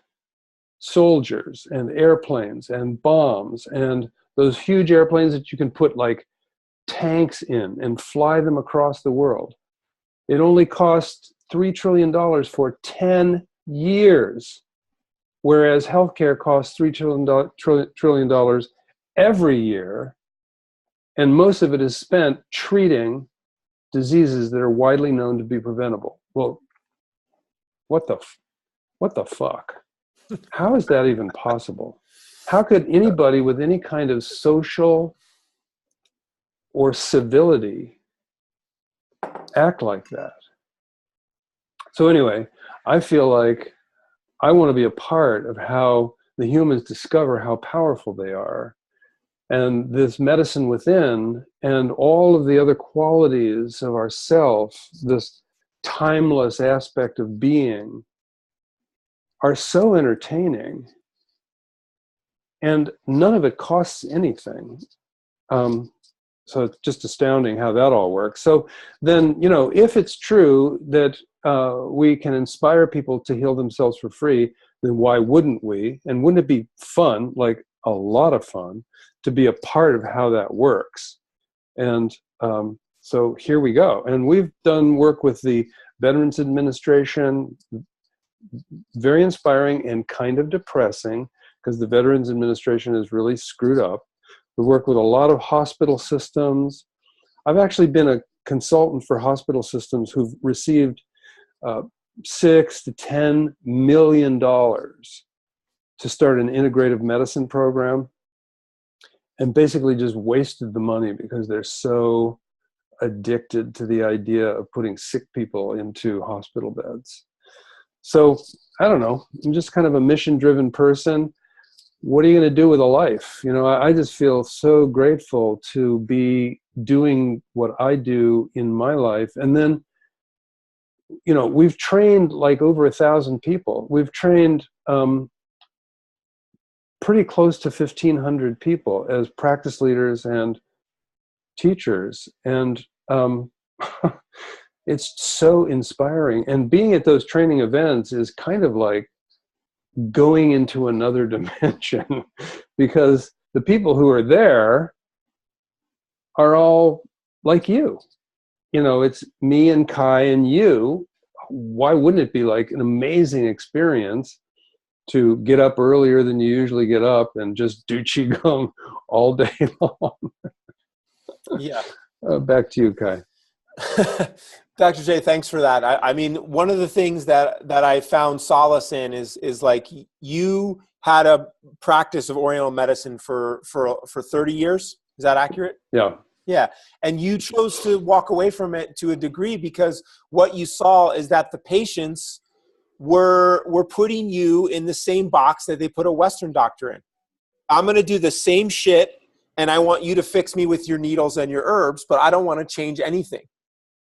Soldiers and airplanes and bombs and those huge airplanes that you can put like tanks in and fly them across the world. It only costs $3 trillion for 10 years. Whereas healthcare costs $3 trillion every year, and most of it is spent treating diseases that are widely known to be preventable. Well, what the fuck? How is that even possible? How could anybody with any kind of social or civility act like that? So anyway, I feel like I want to be a part of how the humans discover how powerful they are. And this medicine within and all of the other qualities of ourself, this timeless aspect of being, are so entertaining. And none of it costs anything. So it's just astounding how that all works. So then, if it's true that we can inspire people to heal themselves for free, then why wouldn't we? And wouldn't it be fun, like a lot of fun, to be a part of how that works? And so here we go. And we've done work with the Veterans Administration, very inspiring and kind of depressing, because the Veterans Administration is really screwed up. We work with a lot of hospital systems. I've actually been a consultant for hospital systems who've received $6 to $10 million to start an integrative medicine program, and basically just wasted the money because they're so addicted to the idea of putting sick people into hospital beds. So I don't know. I'm just kind of a mission-driven person. What are you going to do with a life? I just feel so grateful to be doing what I do in my life. And then, we've trained like over 1,000 people. We've trained pretty close to 1,500 people as practice leaders and teachers. And it's so inspiring. And being at those training events is kind of like going into another dimension, because the people who are there are all like you. It's me and Kai and you. Why wouldn't it be like an amazing experience to get up earlier than you usually get up and just do Qigong all day long? Yeah. Back to you, Kai. Dr. J, thanks for that. I mean, one of the things that I found solace in is like you had a practice of Oriental medicine for 30 years. Is that accurate? Yeah. Yeah. And you chose to walk away from it to a degree because what you saw is that the patients were putting you in the same box that they put a Western doctor in. I'm going to do the same shit, and I want you to fix me with your needles and your herbs, but I don't want to change anything.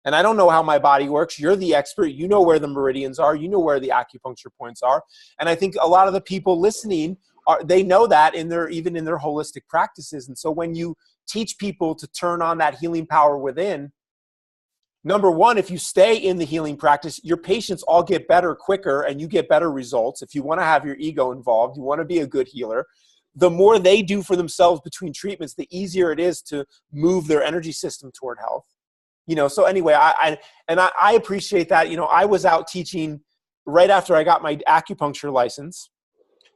And I don't know how my body works. You're the expert. You know where the meridians are. You know where the acupuncture points are. And I think a lot of the people listening, they know that even in their holistic practices. And so when you teach people to turn on that healing power within, number one, if you stay in the healing practice, your patients all get better quicker and you get better results. If you want to have your ego involved, you want to be a good healer, the more they do for themselves between treatments, the easier it is to move their energy system toward health. So anyway, I appreciate that. I was out teaching right after I got my acupuncture license.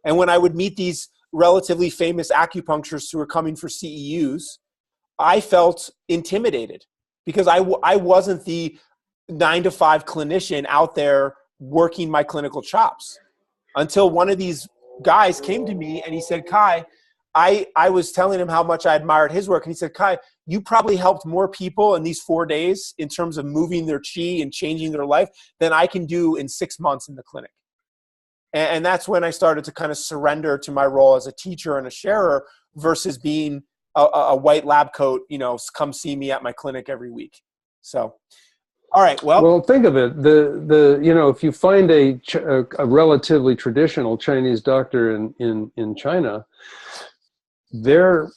And when I would meet these relatively famous acupuncturists who were coming for CEUs, I felt intimidated because I wasn't the 9-to-5 clinician out there working my clinical chops, until one of these guys came to me and he said, Kai, I was telling him how much I admired his work. And he said, Kai, you probably helped more people in these 4 days in terms of moving their chi and changing their life than I can do in 6 months in the clinic. And that's when I started to kind of surrender to my role as a teacher and a sharer versus being a white lab coat, come see me at my clinic every week. So All right. Well, think of it. If you find a relatively traditional Chinese doctor in China, they're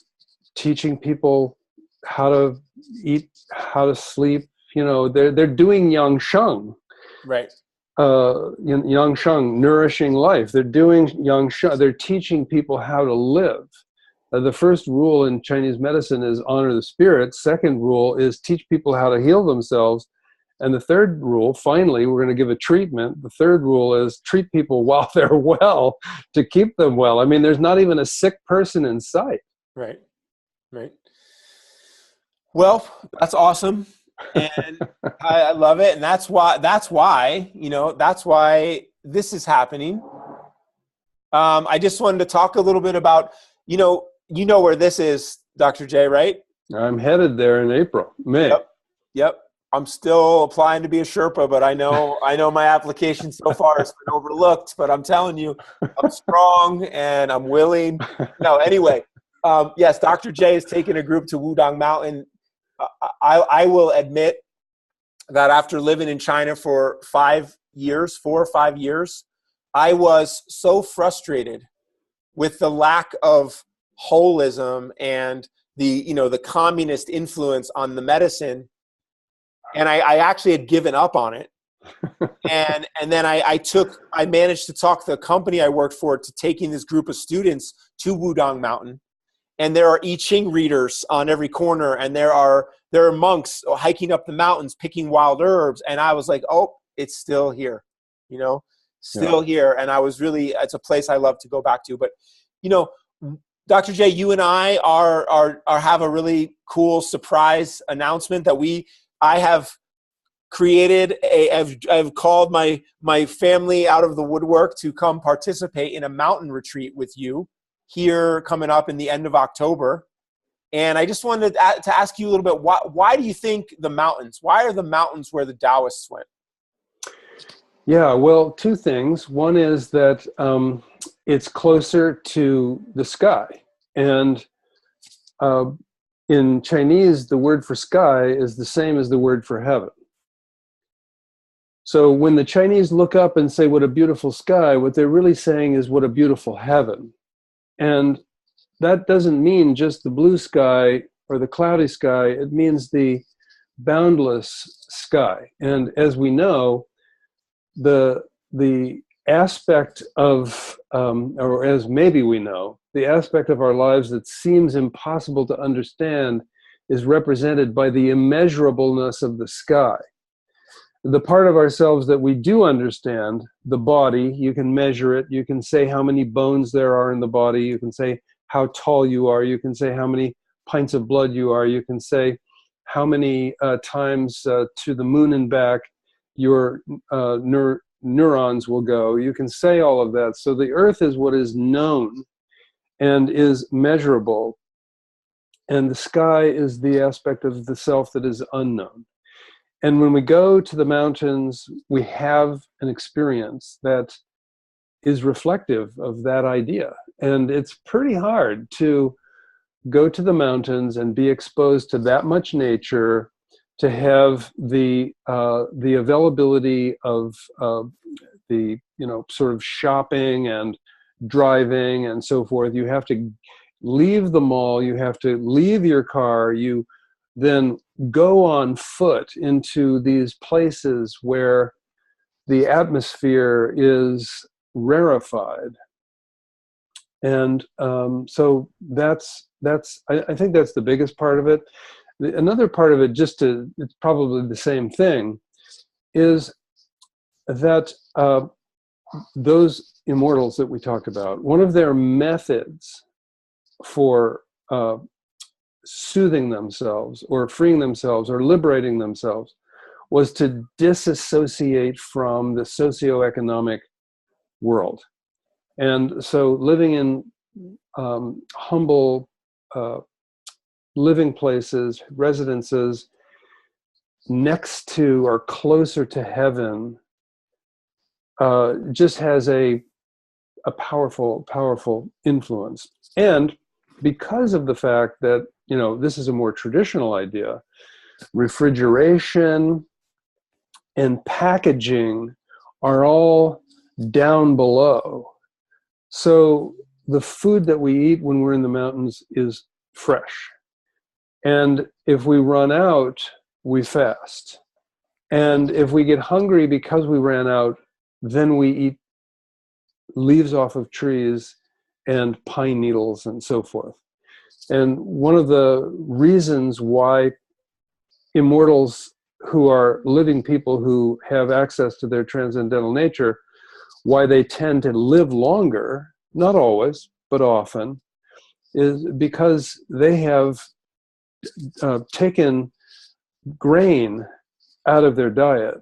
teaching people how to eat, how to sleep. They're doing Yangsheng. Right. Yangsheng, nourishing life. They're doing Yangsheng. They're teaching people how to live. The first rule in Chinese medicine is honor the spirit. Second rule is teach people how to heal themselves. And the third rule, finally, we're going to give a treatment. The third rule is treat people while they're well to keep them well. I mean, there's not even a sick person in sight. Right. Right. Well, that's awesome. And I love it. And that's why this is happening. I just wanted to talk a little bit about, where this is, Dr. J, right? I'm headed there in May. Yep. I'm still applying to be a Sherpa, but I know my application so far has been overlooked, but I'm telling you, I'm strong and I'm willing. No, anyway, yes, Dr. J has taken a group to Wudang Mountain. I will admit that after living in China for 4 or 5 years, I was so frustrated with the lack of holism and the communist influence on the medicine. And I actually had given up on it. And then I managed to talk the company I worked for to taking this group of students to Wudang Mountain. And there are I Ching readers on every corner, and there are monks hiking up the mountains picking wild herbs. And I was like, oh, it's still here, here. And I was it's a place I love to go back to. But Dr. J, you and I have a really cool surprise announcement that I have created. I've called my family out of the woodwork to come participate in a mountain retreat with you here coming up in the end of October. And I just wanted to ask you a little bit, why do you think the mountains? Why are the mountains where the Taoists went? Yeah, well, two things. One is that it's closer to the sky. And in Chinese, the word for sky is the same as the word for heaven. So when the Chinese look up and say, what a beautiful sky, what they're really saying is what a beautiful heaven. And that doesn't mean just the blue sky or the cloudy sky. It means the boundless sky. And as we know, the aspect of, or as maybe we know, the aspect of our lives that seems impossible to understand is represented by the immeasurableness of the sky. The part of ourselves that we do understand, the body, you can measure it. You can say how many bones there are in the body. You can say how tall you are. You can say how many pints of blood you are. You can say how many times to the moon and back your neurons will go. You can say all of that. So the earth is what is known and is measurable. And the sky is the aspect of the self that is unknown. And when we go to the mountains, we have an experience that is reflective of that idea. And it's pretty hard to go to the mountains and be exposed to that much nature, to have the availability of the sort of shopping and driving and so forth. You have to leave the mall, you have to leave your car, you then go on foot into these places where the atmosphere is rarefied. And so I think that's the biggest part of it. Another part of it, it's probably the same thing, is that those immortals that we talked about, one of their methods for soothing themselves or freeing themselves or liberating themselves was to disassociate from the socioeconomic world. And so living in humble living places, residences next to or closer to heaven just has a powerful influence. And because of the fact that, this is a more traditional idea, refrigeration, and packaging are all down below. So the food that we eat when we're in the mountains is fresh. And if we run out, we fast. And if we get hungry because we ran out, then we eat leaves off of trees and pine needles and so forth. And one of the reasons why immortals who are living people who have access to their transcendental nature, why they tend to live longer, not always, but often, is because they have taken grain out of their diet.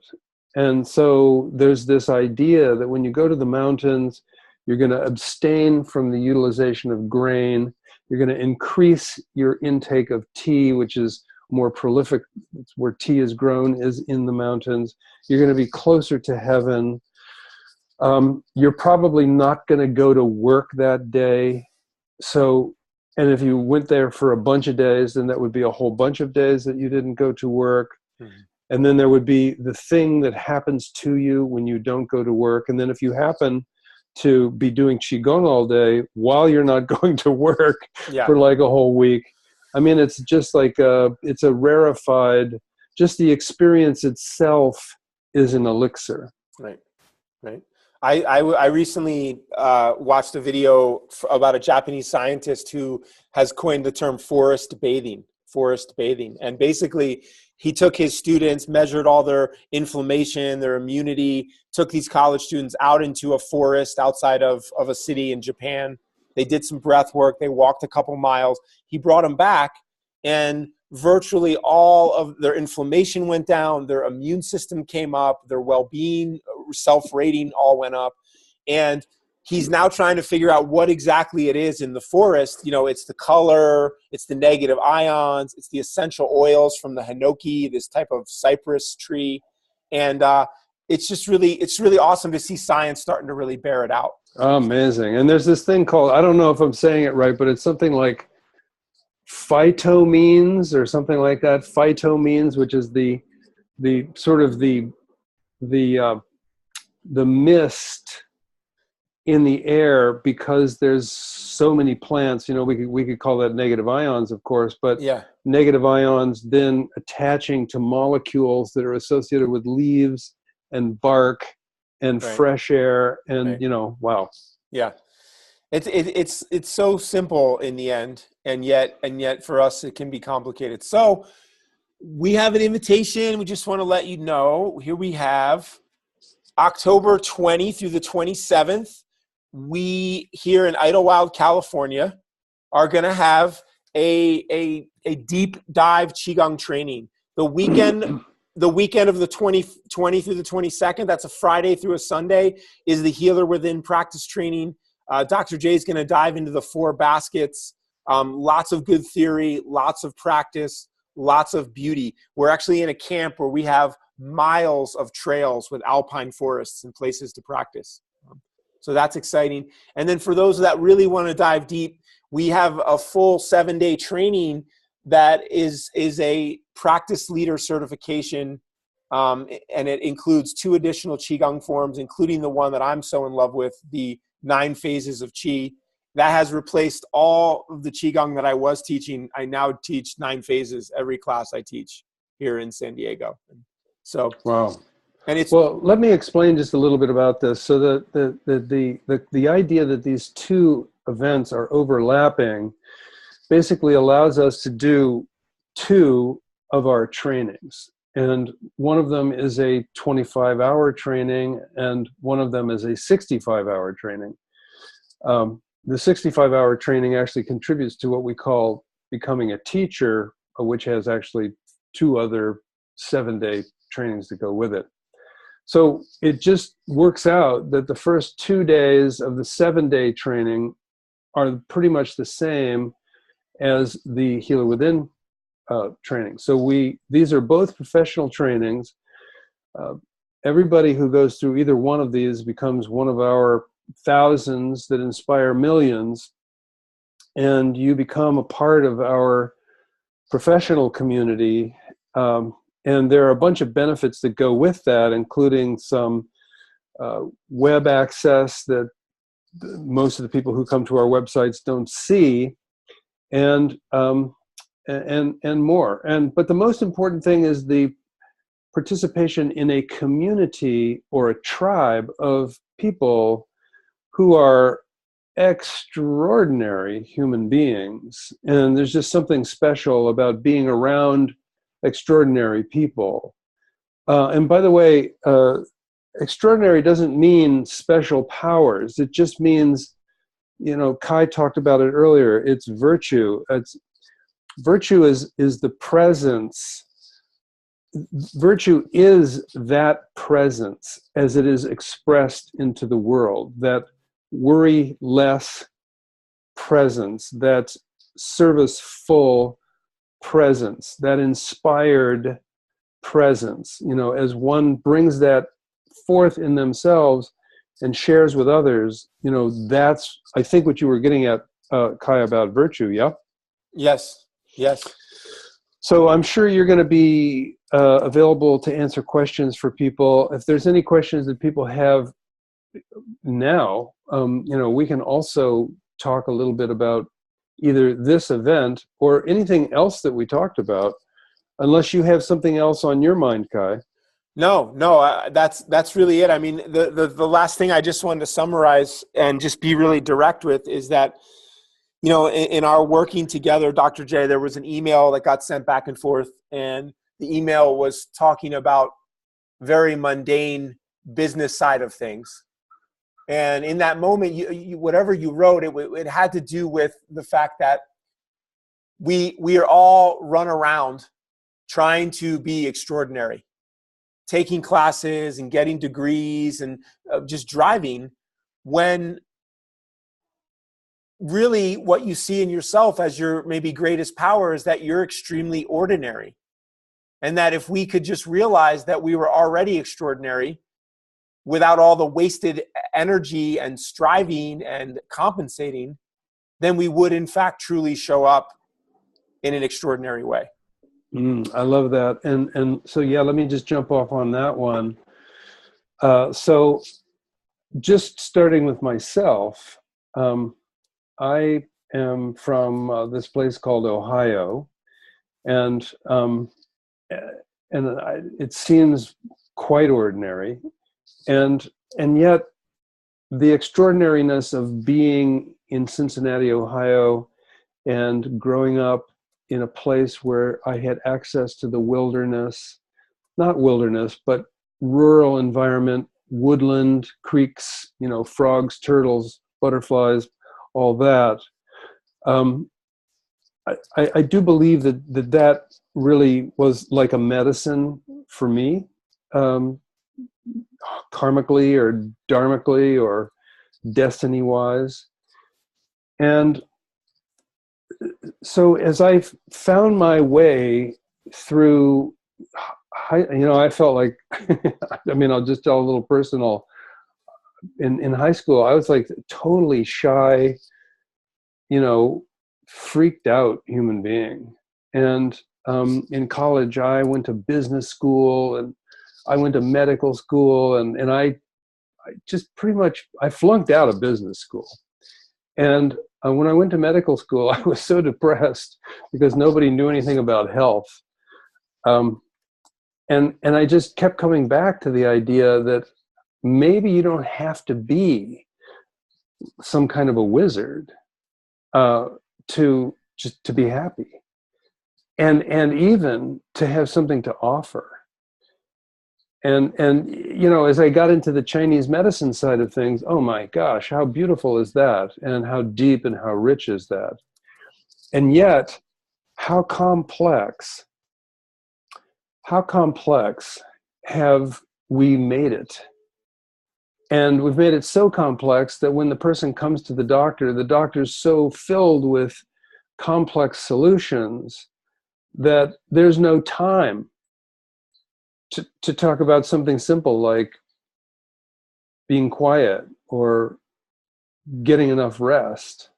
And so there's this idea that when you go to the mountains, you're going to abstain from the utilization of grain. You're going to increase your intake of tea, which is more prolific, where tea is grown, is in the mountains. You're going to be closer to heaven. You're probably not going to go to work that day. So, and if you went there for a bunch of days, then that would be a whole bunch of days that you didn't go to work. Mm-hmm. And then there would be the thing that happens to you when you don't go to work. And then if you happen to be doing Qigong all day while you're not going to work for like a whole week, I mean, it's just like it's a rarefied, just the experience itself is an elixir. Right, right. I recently watched a video about a Japanese scientist who has coined the term forest bathing. And basically, he took his students, measured all their inflammation, their immunity, took these college students out into a forest outside of a city in Japan. They did some breath work. They walked a couple miles. He brought them back, and virtually all of their inflammation went down. Their immune system came up. Their well-being, self-rating all went up. And he's now trying to figure out what exactly it is in the forest. You know, it's the color, it's the negative ions, it's the essential oils from the hinoki, this type of cypress tree. And it's just it's really awesome to see science starting to really bear it out. Amazing. And there's this thing called, I don't know if I'm saying it right, but it's something like phytomenes or something like that. Phytomenes, which is the sort of the mist in the air, because there's so many plants. You know, we could call that negative ions, of course, but negative ions then attaching to molecules that are associated with leaves and bark and fresh air, and you know, wow. Yeah, it's so simple in the end, and yet for us it can be complicated. So we have an invitation. We just want to let you know, here we have October 20 through the 27th. We here in Idlewild, California, are going to have a deep dive Qigong training. The weekend of the 20 through the 22nd, that's a Friday through a Sunday, is the Healer Within practice training. Dr. J is going to dive into the 4 baskets. Lots of good theory, lots of practice, lots of beauty. We're actually in a camp where we have miles of trails with alpine forests and places to practice. So that's exciting. And then for those that really want to dive deep, we have a full 7-day training that is a practice leader certification. And it includes 2 additional Qigong forms, including the one that I'm so in love with, the 9 phases of Qi. That has replaced all of the Qigong that I was teaching. I now teach 9 phases every class I teach here in San Diego. So wow. And it's, well, let me explain just a little bit about this. So the idea that these 2 events are overlapping basically allows us to do 2 of our trainings. And one of them is a 25-hour training, and one of them is a 65-hour training. The 65-hour training actually contributes to what we call becoming a teacher, which has actually 2 other 7-day trainings to go with it. So it just works out that the first 2 days of the 7-day training are pretty much the same as the Healer Within training. So these are both professional trainings. Everybody who goes through either one of these becomes one of our thousands that inspire millions, and you become a part of our professional community. And there are a bunch of benefits that go with that, including some web access that most of the people who come to our websites don't see, and more. But the most important thing is the participation in a community or a tribe of people who are extraordinary human beings. And there's just something special about being around extraordinary people. And by the way, extraordinary doesn't mean special powers. It just means, Kai talked about it earlier, it's virtue. Virtue is the presence. Virtue is that presence as it is expressed into the world, that worry less presence, that serviceful presence, that inspired presence. As one brings that forth in themselves and shares with others, that's, I think, what you were getting at, Kai, about virtue, yeah? Yes. So I'm sure you're going to be available to answer questions for people. If there's any questions that people have now, we can also talk a little bit about either this event or anything else that we talked about, unless you have something else on your mind, Kai. No, that's really it. I mean, the last thing I just wanted to summarize and just be really direct with is that, in our working together, Dr. J, there was an email that got sent back and forth, and the email was talking about very mundane business side of things. And in that moment, you whatever you wrote, it had to do with the fact that we are all run around trying to be extraordinary, taking classes and getting degrees and just driving, when really what you see in yourself as your maybe greatest power is that you're extremely ordinary. And that if we could just realize that we were already extraordinary without all the wasted energy and striving and compensating, then we would in fact truly show up in an extraordinary way. I love that. And so, yeah, let me just jump off on that one. So just starting with myself, I am from this place called Ohio, and it seems quite ordinary, and yet the extraordinariness of being in Cincinnati, Ohio, and growing up in a place where I had access to the wilderness, not wilderness, but rural environment, woodland, creeks, frogs, turtles, butterflies, all that. I do believe that really was like a medicine for me, karmically or dharmically or destiny-wise. And so as I found my way through, I felt like, I'll just tell a little personal. In high school, I was like totally shy, freaked out human being. And in college, I went to business school and I went to medical school, and I just pretty much, I flunked out of business school. And when I went to medical school, I was so depressed because nobody knew anything about health. And I just kept coming back to the idea that maybe you don't have to be some kind of a wizard to be happy, and even to have something to offer. And as I got into the Chinese medicine side of things, oh my gosh, how beautiful is that? And how deep and how rich is that? And yet, how complex have we made it? And we've made it so complex that when the person comes to the doctor's so filled with complex solutions that there's no time to talk about something simple like being quiet or getting enough rest.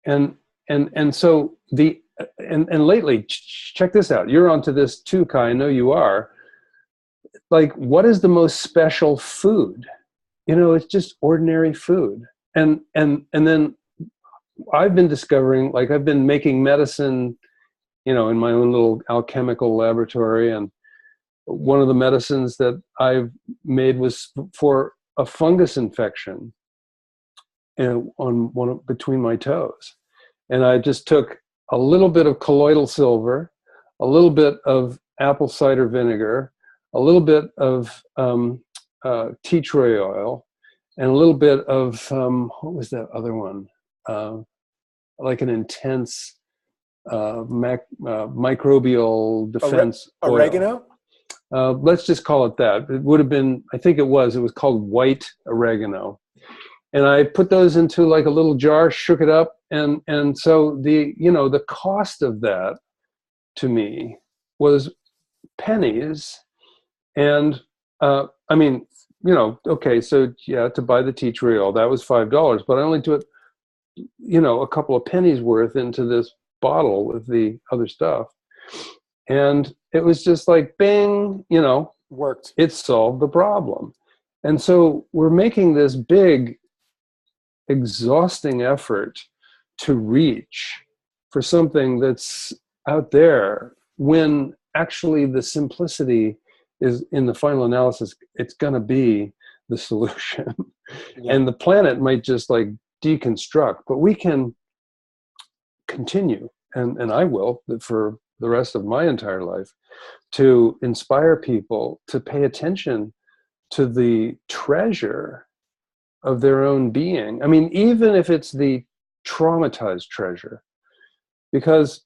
And so the and lately, check this out. You're onto this too, Kai. I know you are. Like, what is the most special food? You know, it's just ordinary food. And then I've been discovering, like, I've been making medicine, you know, in my own little alchemical laboratory. And one of the medicines that I've made was for a fungus infection and between my toes. And I just took a little bit of colloidal silver, a little bit of apple cider vinegar, a little bit of tea tree oil, and a little bit of, what was that other one? Like an intense microbial defense oil. Oregano? Let's just call it that. It would have been, I think it was called white oregano. And I put those into like a little jar, shook it up. And so the cost of that to me was pennies. And I mean, you know, okay, so yeah, to buy the tea tree oil, that was $5, but I only took, you know, a couple of pennies worth into this bottle with the other stuff. And it was just like, bing, you know, Worked. it solved the problem. And so we're making this big, exhausting effort to reach for something that's out there when actually the simplicity is, in the final analysis, it's going to be the solution. Yeah. And the planet might just like deconstruct, but we can continue, and I will, for the rest of my entire life, to inspire people to pay attention to the treasure of their own being. I mean, even if it's the traumatized treasure, because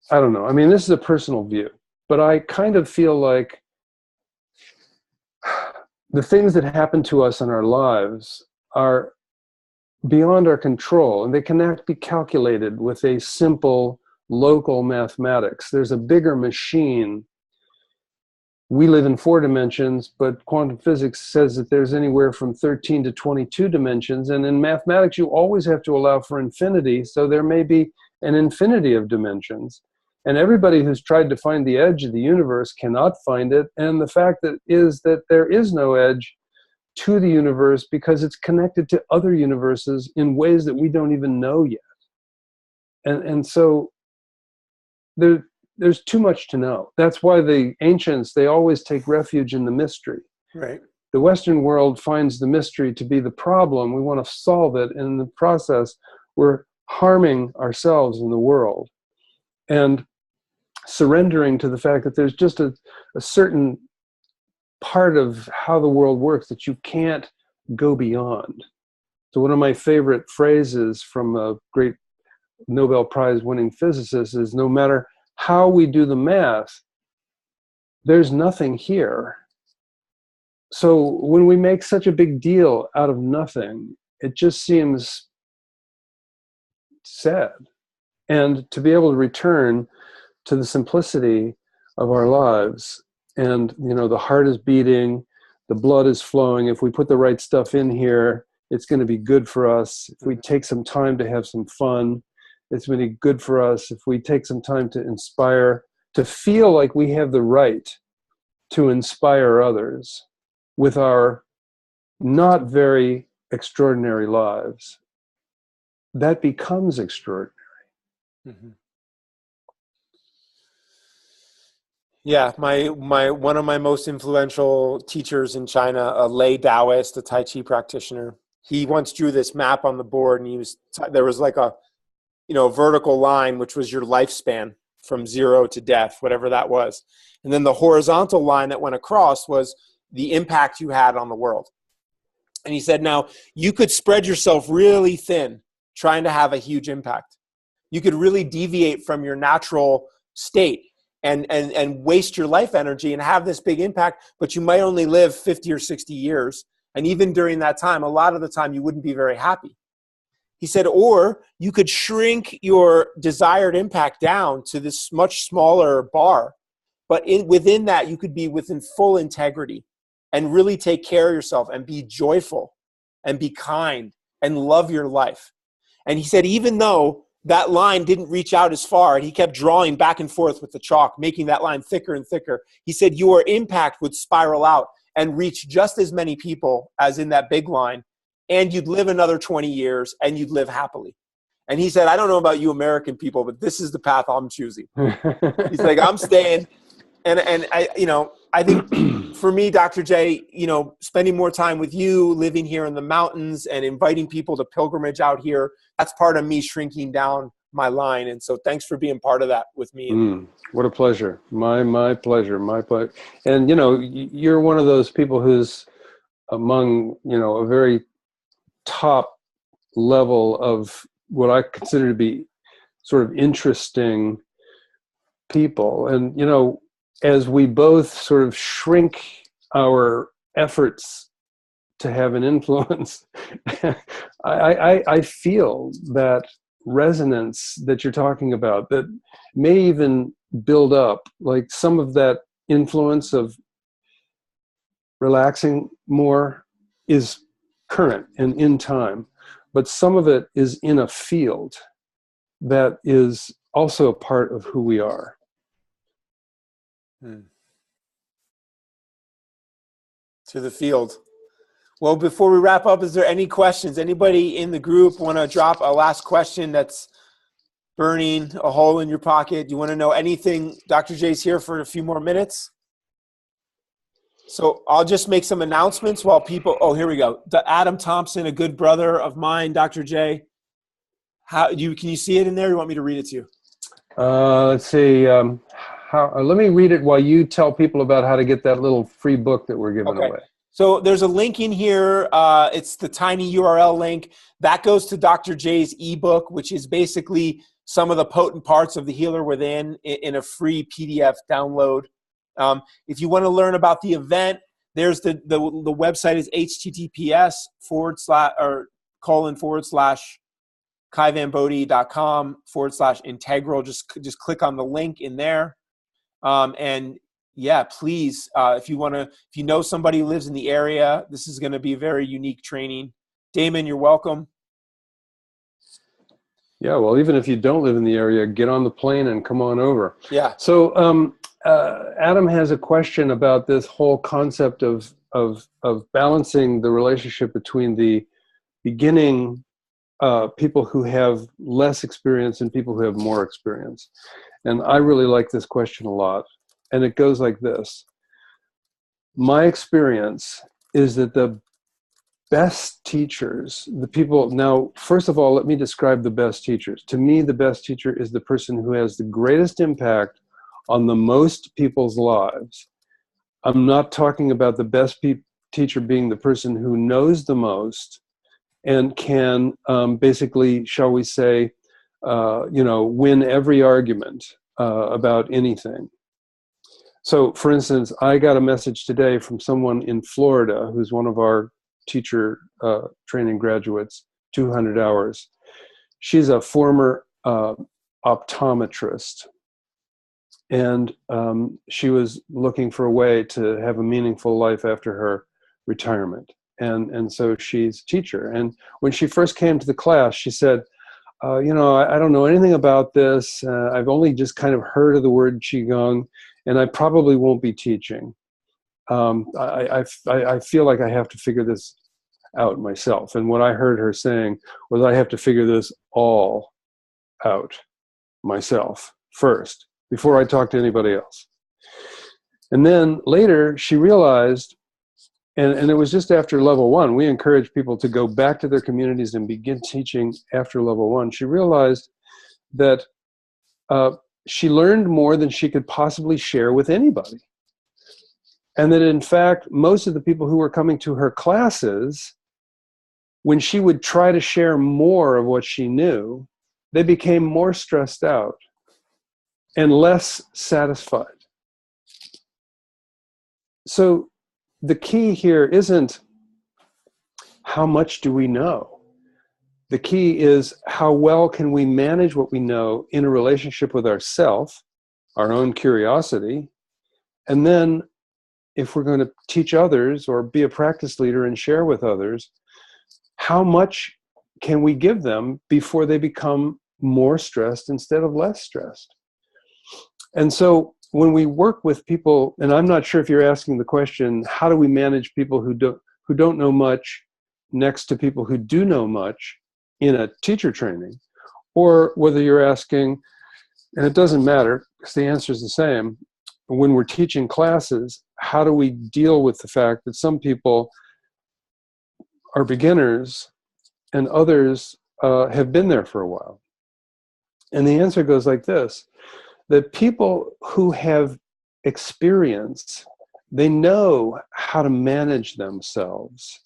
I don't know, I mean, this is a personal view, but I kind of feel like the things that happen to us in our lives are beyond our control, and they cannot be calculated with a simple local mathematics. There's a bigger machine. We live in 4 dimensions, but quantum physics says that there's anywhere from 13 to 22 dimensions. And in mathematics, you always have to allow for infinity. So there may be an infinity of dimensions. And everybody who's tried to find the edge of the universe cannot find it. And the fact is that there is no edge to the universe because it's connected to other universes in ways that we don't even know yet. And so there's too much to know. That's why the ancients, they always take refuge in the mystery. Right. The Western world finds the mystery to be the problem. We want to solve it. And in the process, we're harming ourselves and the world and surrendering to the fact that there's just a certain part of how the world works that you can't go beyond. So one of my favorite phrases from a great Nobel Prize winning physicist is, no matter how we do the math, there's nothing here. So when we make such a big deal out of nothing, it just seems sad. And to be able to return to the simplicity of our lives, and you know, the heart is beating, the blood is flowing. If we put the right stuff in here, it's going to be good for us. If we take some time to have some fun, it's going to be good for us. If we take some time to inspire, to feel like we have the right to inspire others with our not very extraordinary lives, that becomes extraordinary. Mm-hmm. Yeah, my one of my most influential teachers in China, a lay Taoist, a Tai Chi practitioner, he once drew this map on the board, and there was like a vertical line, which was your lifespan from 0 to death, whatever that was. And then the horizontal line that went across was the impact you had on the world. And he said, now you could spread yourself really thin trying to have a huge impact. You could really deviate from your natural state and waste your life energy and have this big impact, but you might only live 50 or 60 years. And even during that time, a lot of the time you wouldn't be very happy. He said, or you could shrink your desired impact down to this much smaller bar, but within that, you could be within full integrity and really take care of yourself and be joyful and be kind and love your life. And he said, even though that line didn't reach out as far, and he kept drawing back and forth with the chalk, making that line thicker and thicker. He said your impact would spiral out and reach just as many people as in that big line, and you'd live another 20 years, and you'd live happily. And he said, I don't know about you American people, but this is the path I'm choosing. He's like, I'm staying. And I think for me, Dr. J, spending more time with you, living here in the mountains and inviting people to pilgrimage out here, that's part of me shrinking down my line. And so thanks for being part of that with me. What a pleasure. My pleasure. My pleasure. And, you're one of those people who's among, a very top level of what I consider to be sort of interesting people. And, as we both sort of shrink our efforts to have an influence, I feel that resonance that you're talking about that may even build up, like some of that influence of relaxing more is current and in time, but some of it is in a field that is also a part of who we are. To the field. Well, before we wrap up, is there any questions? Anybody in the group want to drop a last question that's burning a hole in your pocket? Do you want to know anything? Dr. J's here for a few more minutes. So I'll just make some announcements while people, here we go. Adam Thompson, a good brother of mine, Dr. J. Can you see it in there? Or you want me to read it to you? Let's see. Let me read it while you tell people about how to get that little free book that we're giving away. So there's a link in here. It's the tiny URL link. That goes to Dr. J's ebook, which is basically some of the potent parts of the Healer Within in a free PDF download. If you want to learn about the event, there's the website is https://kaivanbodhi.com/integral. Just click on the link in there. Please, if you know somebody who lives in the area, this is going to be a very unique training. Damon, you're welcome. Yeah, well, even if you don't live in the area, get on the plane and come on over. Yeah. So Adam has a question about this whole concept of balancing the relationship between the beginning people who have less experience and people who have more experience. And I really like this question a lot. And it goes like this. My experience is that the best teachers, now, first of all, let me describe the best teachers. To me, the best teacher is the person who has the greatest impact on the most people's lives. I'm not talking about the best teacher being the person who knows the most and can basically, shall we say, win every argument about anything. So, for instance, I got a message today from someone in Florida who's one of our teacher training graduates, 200 hours. She's a former optometrist, and she was looking for a way to have a meaningful life after her retirement. And so she's a teacher. And when she first came to the class, she said, I don't know anything about this. I've only just kind of heard of the word Qigong, and I probably won't be teaching. I feel like I have to figure this out myself. And what I heard her saying was, I have to figure this all out myself first, before I talk to anybody else. And then later she realized, and it was just after level 1, we encourage people to go back to their communities and begin teaching after level 1. She realized that she learned more than she could possibly share with anybody. And that in fact, most of the people who were coming to her classes, when she would try to share more of what she knew, they became more stressed out and less satisfied. So the key here isn't how much do we know. The key is how well can we manage what we know in a relationship with ourself, our own curiosity, and then if we're going to teach others or be a practice leader and share with others, how much can we give them before they become more stressed instead of less stressed. And so when we work with people, and I'm not sure if you're asking the question, how do we manage people who don't know much next to people who do know much in a teacher training, or whether you're asking, and it doesn't matter because the answer is the same, when we're teaching classes, how do we deal with the fact that some people are beginners and others have been there for a while? And the answer goes like this: that people who have experience, they know how to manage themselves.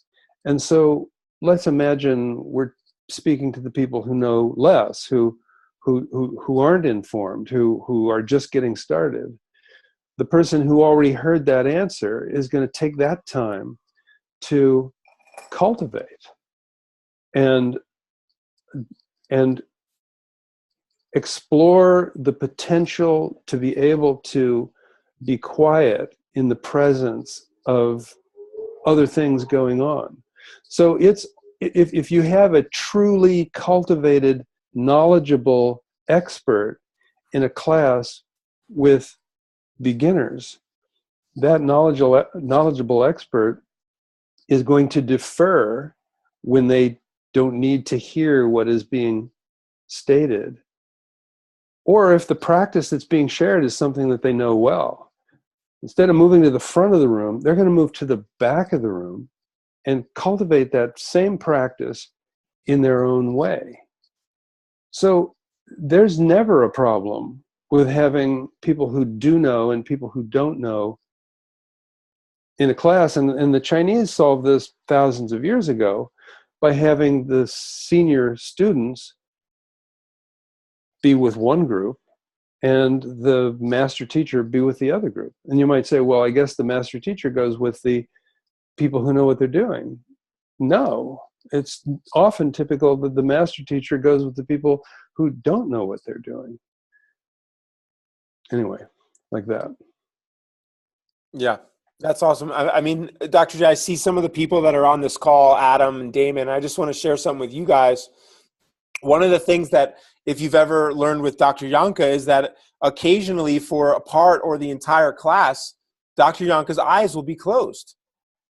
And so let's imagine we're speaking to the people who know less, who aren't informed, who are just getting started. The person who already heard that answer is going to take that time to cultivate and explore the potential to be able to be quiet in the presence of other things going on. So it's, if you have a truly cultivated, knowledgeable expert in a class with beginners, that knowledgeable expert is going to defer when they don't need to hear what is being stated. Or if the practice that's being shared is something that they know well, instead of moving to the front of the room, they're going to move to the back of the room and cultivate that same practice in their own way. So there's never a problem with having people who do know and people who don't know in a class. And the Chinese solved this thousands of years ago by having the senior students be with one group and the master teacher be with the other group. And you might say, well, I guess the master teacher goes with the people who know what they're doing. No, it's often typical that the master teacher goes with the people who don't know what they're doing. Anyway, like that. Yeah, that's awesome. I mean, Dr. J, I see some of the people that are on this call, Adam and Damon. I just want to share something with you guys. One of the things that, if you've ever learned with Dr. Jahnke, is that occasionally for a part or the entire class, Dr. Jahnke's eyes will be closed.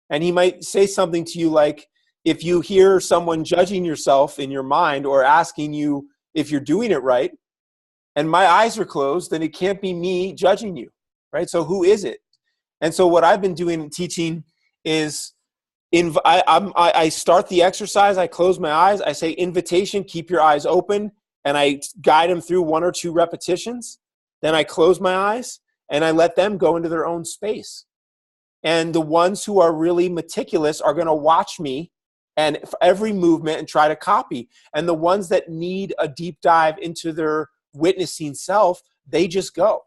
And he might say something to you like, if you hear someone judging yourself in your mind or asking you if you're doing it right, and my eyes are closed, then it can't be me judging you, right? So who is it? And so what I've been doing in teaching is I start the exercise, I close my eyes, I say invitation, keep your eyes open, and I guide them through 1 or 2 repetitions. Then I close my eyes and I let them go into their own space. And the ones who are really meticulous are going to watch me and every movement and try to copy. And the ones that need a deep dive into their witnessing self, they just go.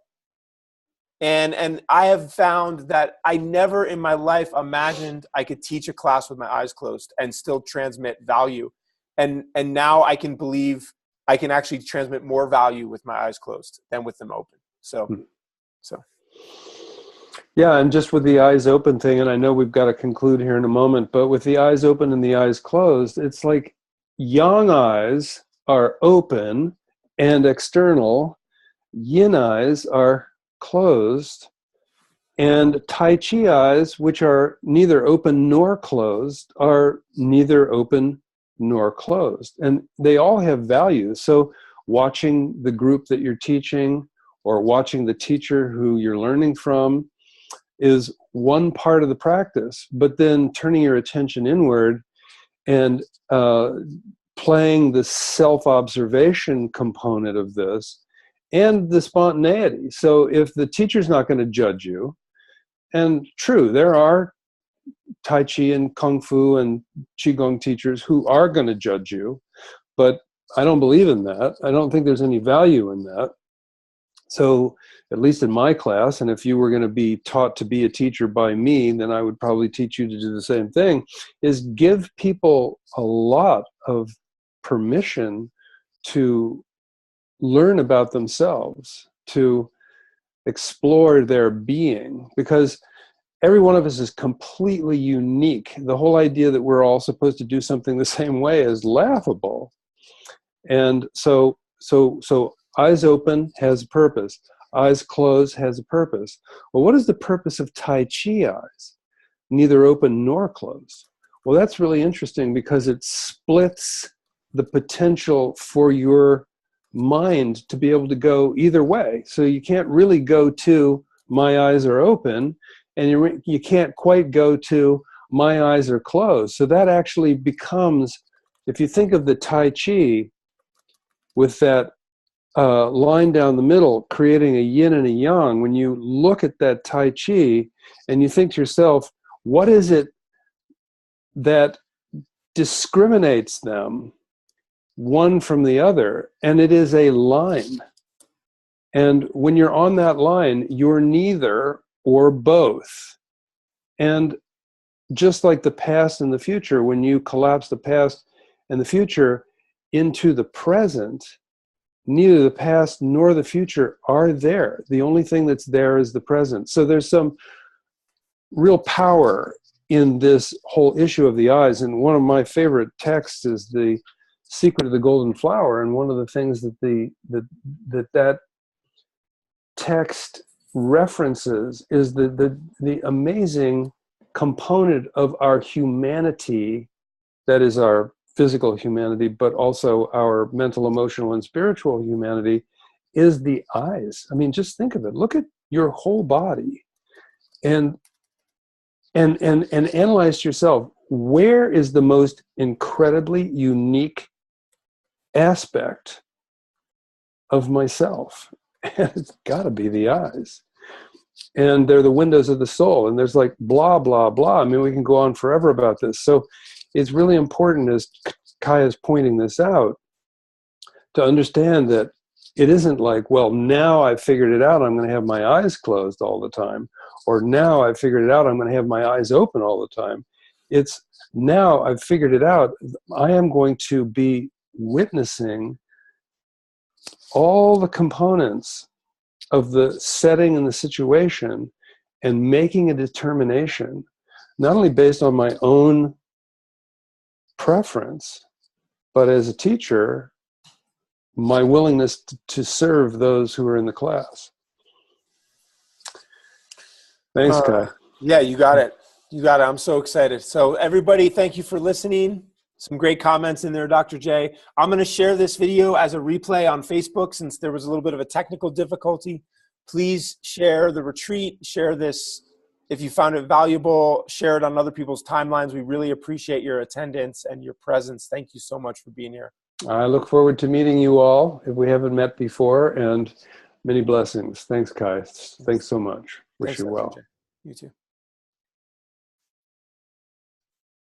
And I have found that I never in my life imagined I could teach a class with my eyes closed and still transmit value. And now I can believe I can actually transmit more value with my eyes closed than with them open. So. Yeah, and just with the eyes open thing, and I know we've got to conclude here in a moment, but with the eyes open and the eyes closed, it's like yang eyes are open and external, yin eyes are closed, and Tai Chi eyes, which are neither open nor closed, are neither open nor closed. And they all have value. So watching the group that you're teaching or watching the teacher who you're learning from is one part of the practice, but then turning your attention inward and playing the self-observation component of this and the spontaneity. So if the teacher's not going to judge you, and true, there are Tai Chi and Kung Fu and Qigong teachers who are going to judge you, but I don't believe in that. I don't think there's any value in that. So at least in my class, and if you were going to be taught to be a teacher by me, then I would probably teach you to do the same thing, is give people a lot of permission to learn about themselves, to explore their being, because every one of us is completely unique. The whole idea that we're all supposed to do something the same way is laughable. And so so eyes open has a purpose. Eyes closed has a purpose. Well, what is the purpose of Tai Chi eyes? Neither open nor closed. Well, that's really interesting because it splits the potential for your mind to be able to go either way. So you can't really go to my eyes are open, and you can't quite go to my eyes are closed. So that actually becomes, if you think of the Tai Chi with that line down the middle, creating a yin and a yang, when you look at that Tai Chi and you think to yourself, what is it that discriminates them one from the other? And it is a line. And when you're on that line, you're neither or both. And just like the past and the future, when you collapse the past and the future into the present, neither the past nor the future are there. The only thing that's there is the present. So there's some real power in this whole issue of the eyes. And one of my favorite texts is The Secret of the Golden Flower. And one of the things that that text references is the amazing component of our humanity, that is our physical humanity, but also our mental, emotional, and spiritual humanity, is the eyes. I mean, just think of it. Look at your whole body and analyze yourself. Where is the most incredibly unique aspect of myself? And it's got to be the eyes. And they're the windows of the soul. And there's like blah, blah, blah. I mean, we can go on forever about this. So it's really important, as Kaya's pointing this out, to understand that it isn't like, well, now I've figured it out, I'm going to have my eyes closed all the time. Or now I've figured it out, I'm going to have my eyes open all the time. It's now I've figured it out, I am going to be witnessing all the components of the setting and the situation and making a determination, not only based on my own preference, but as a teacher, my willingness to serve those who are in the class. Thanks, Kai. Yeah, you got it. You got it. I'm so excited. So everybody, thank you for listening. Some great comments in there, Dr. J. I'm going to share this video as a replay on Facebook since there was a little bit of a technical difficulty. Please share the retreat, share this. If you found it valuable, share it on other people's timelines. We really appreciate your attendance and your presence. Thank you so much for being here. I look forward to meeting you all if we haven't met before, and many blessings. Thanks, Kai. Thanks so much. Wish you well. You too.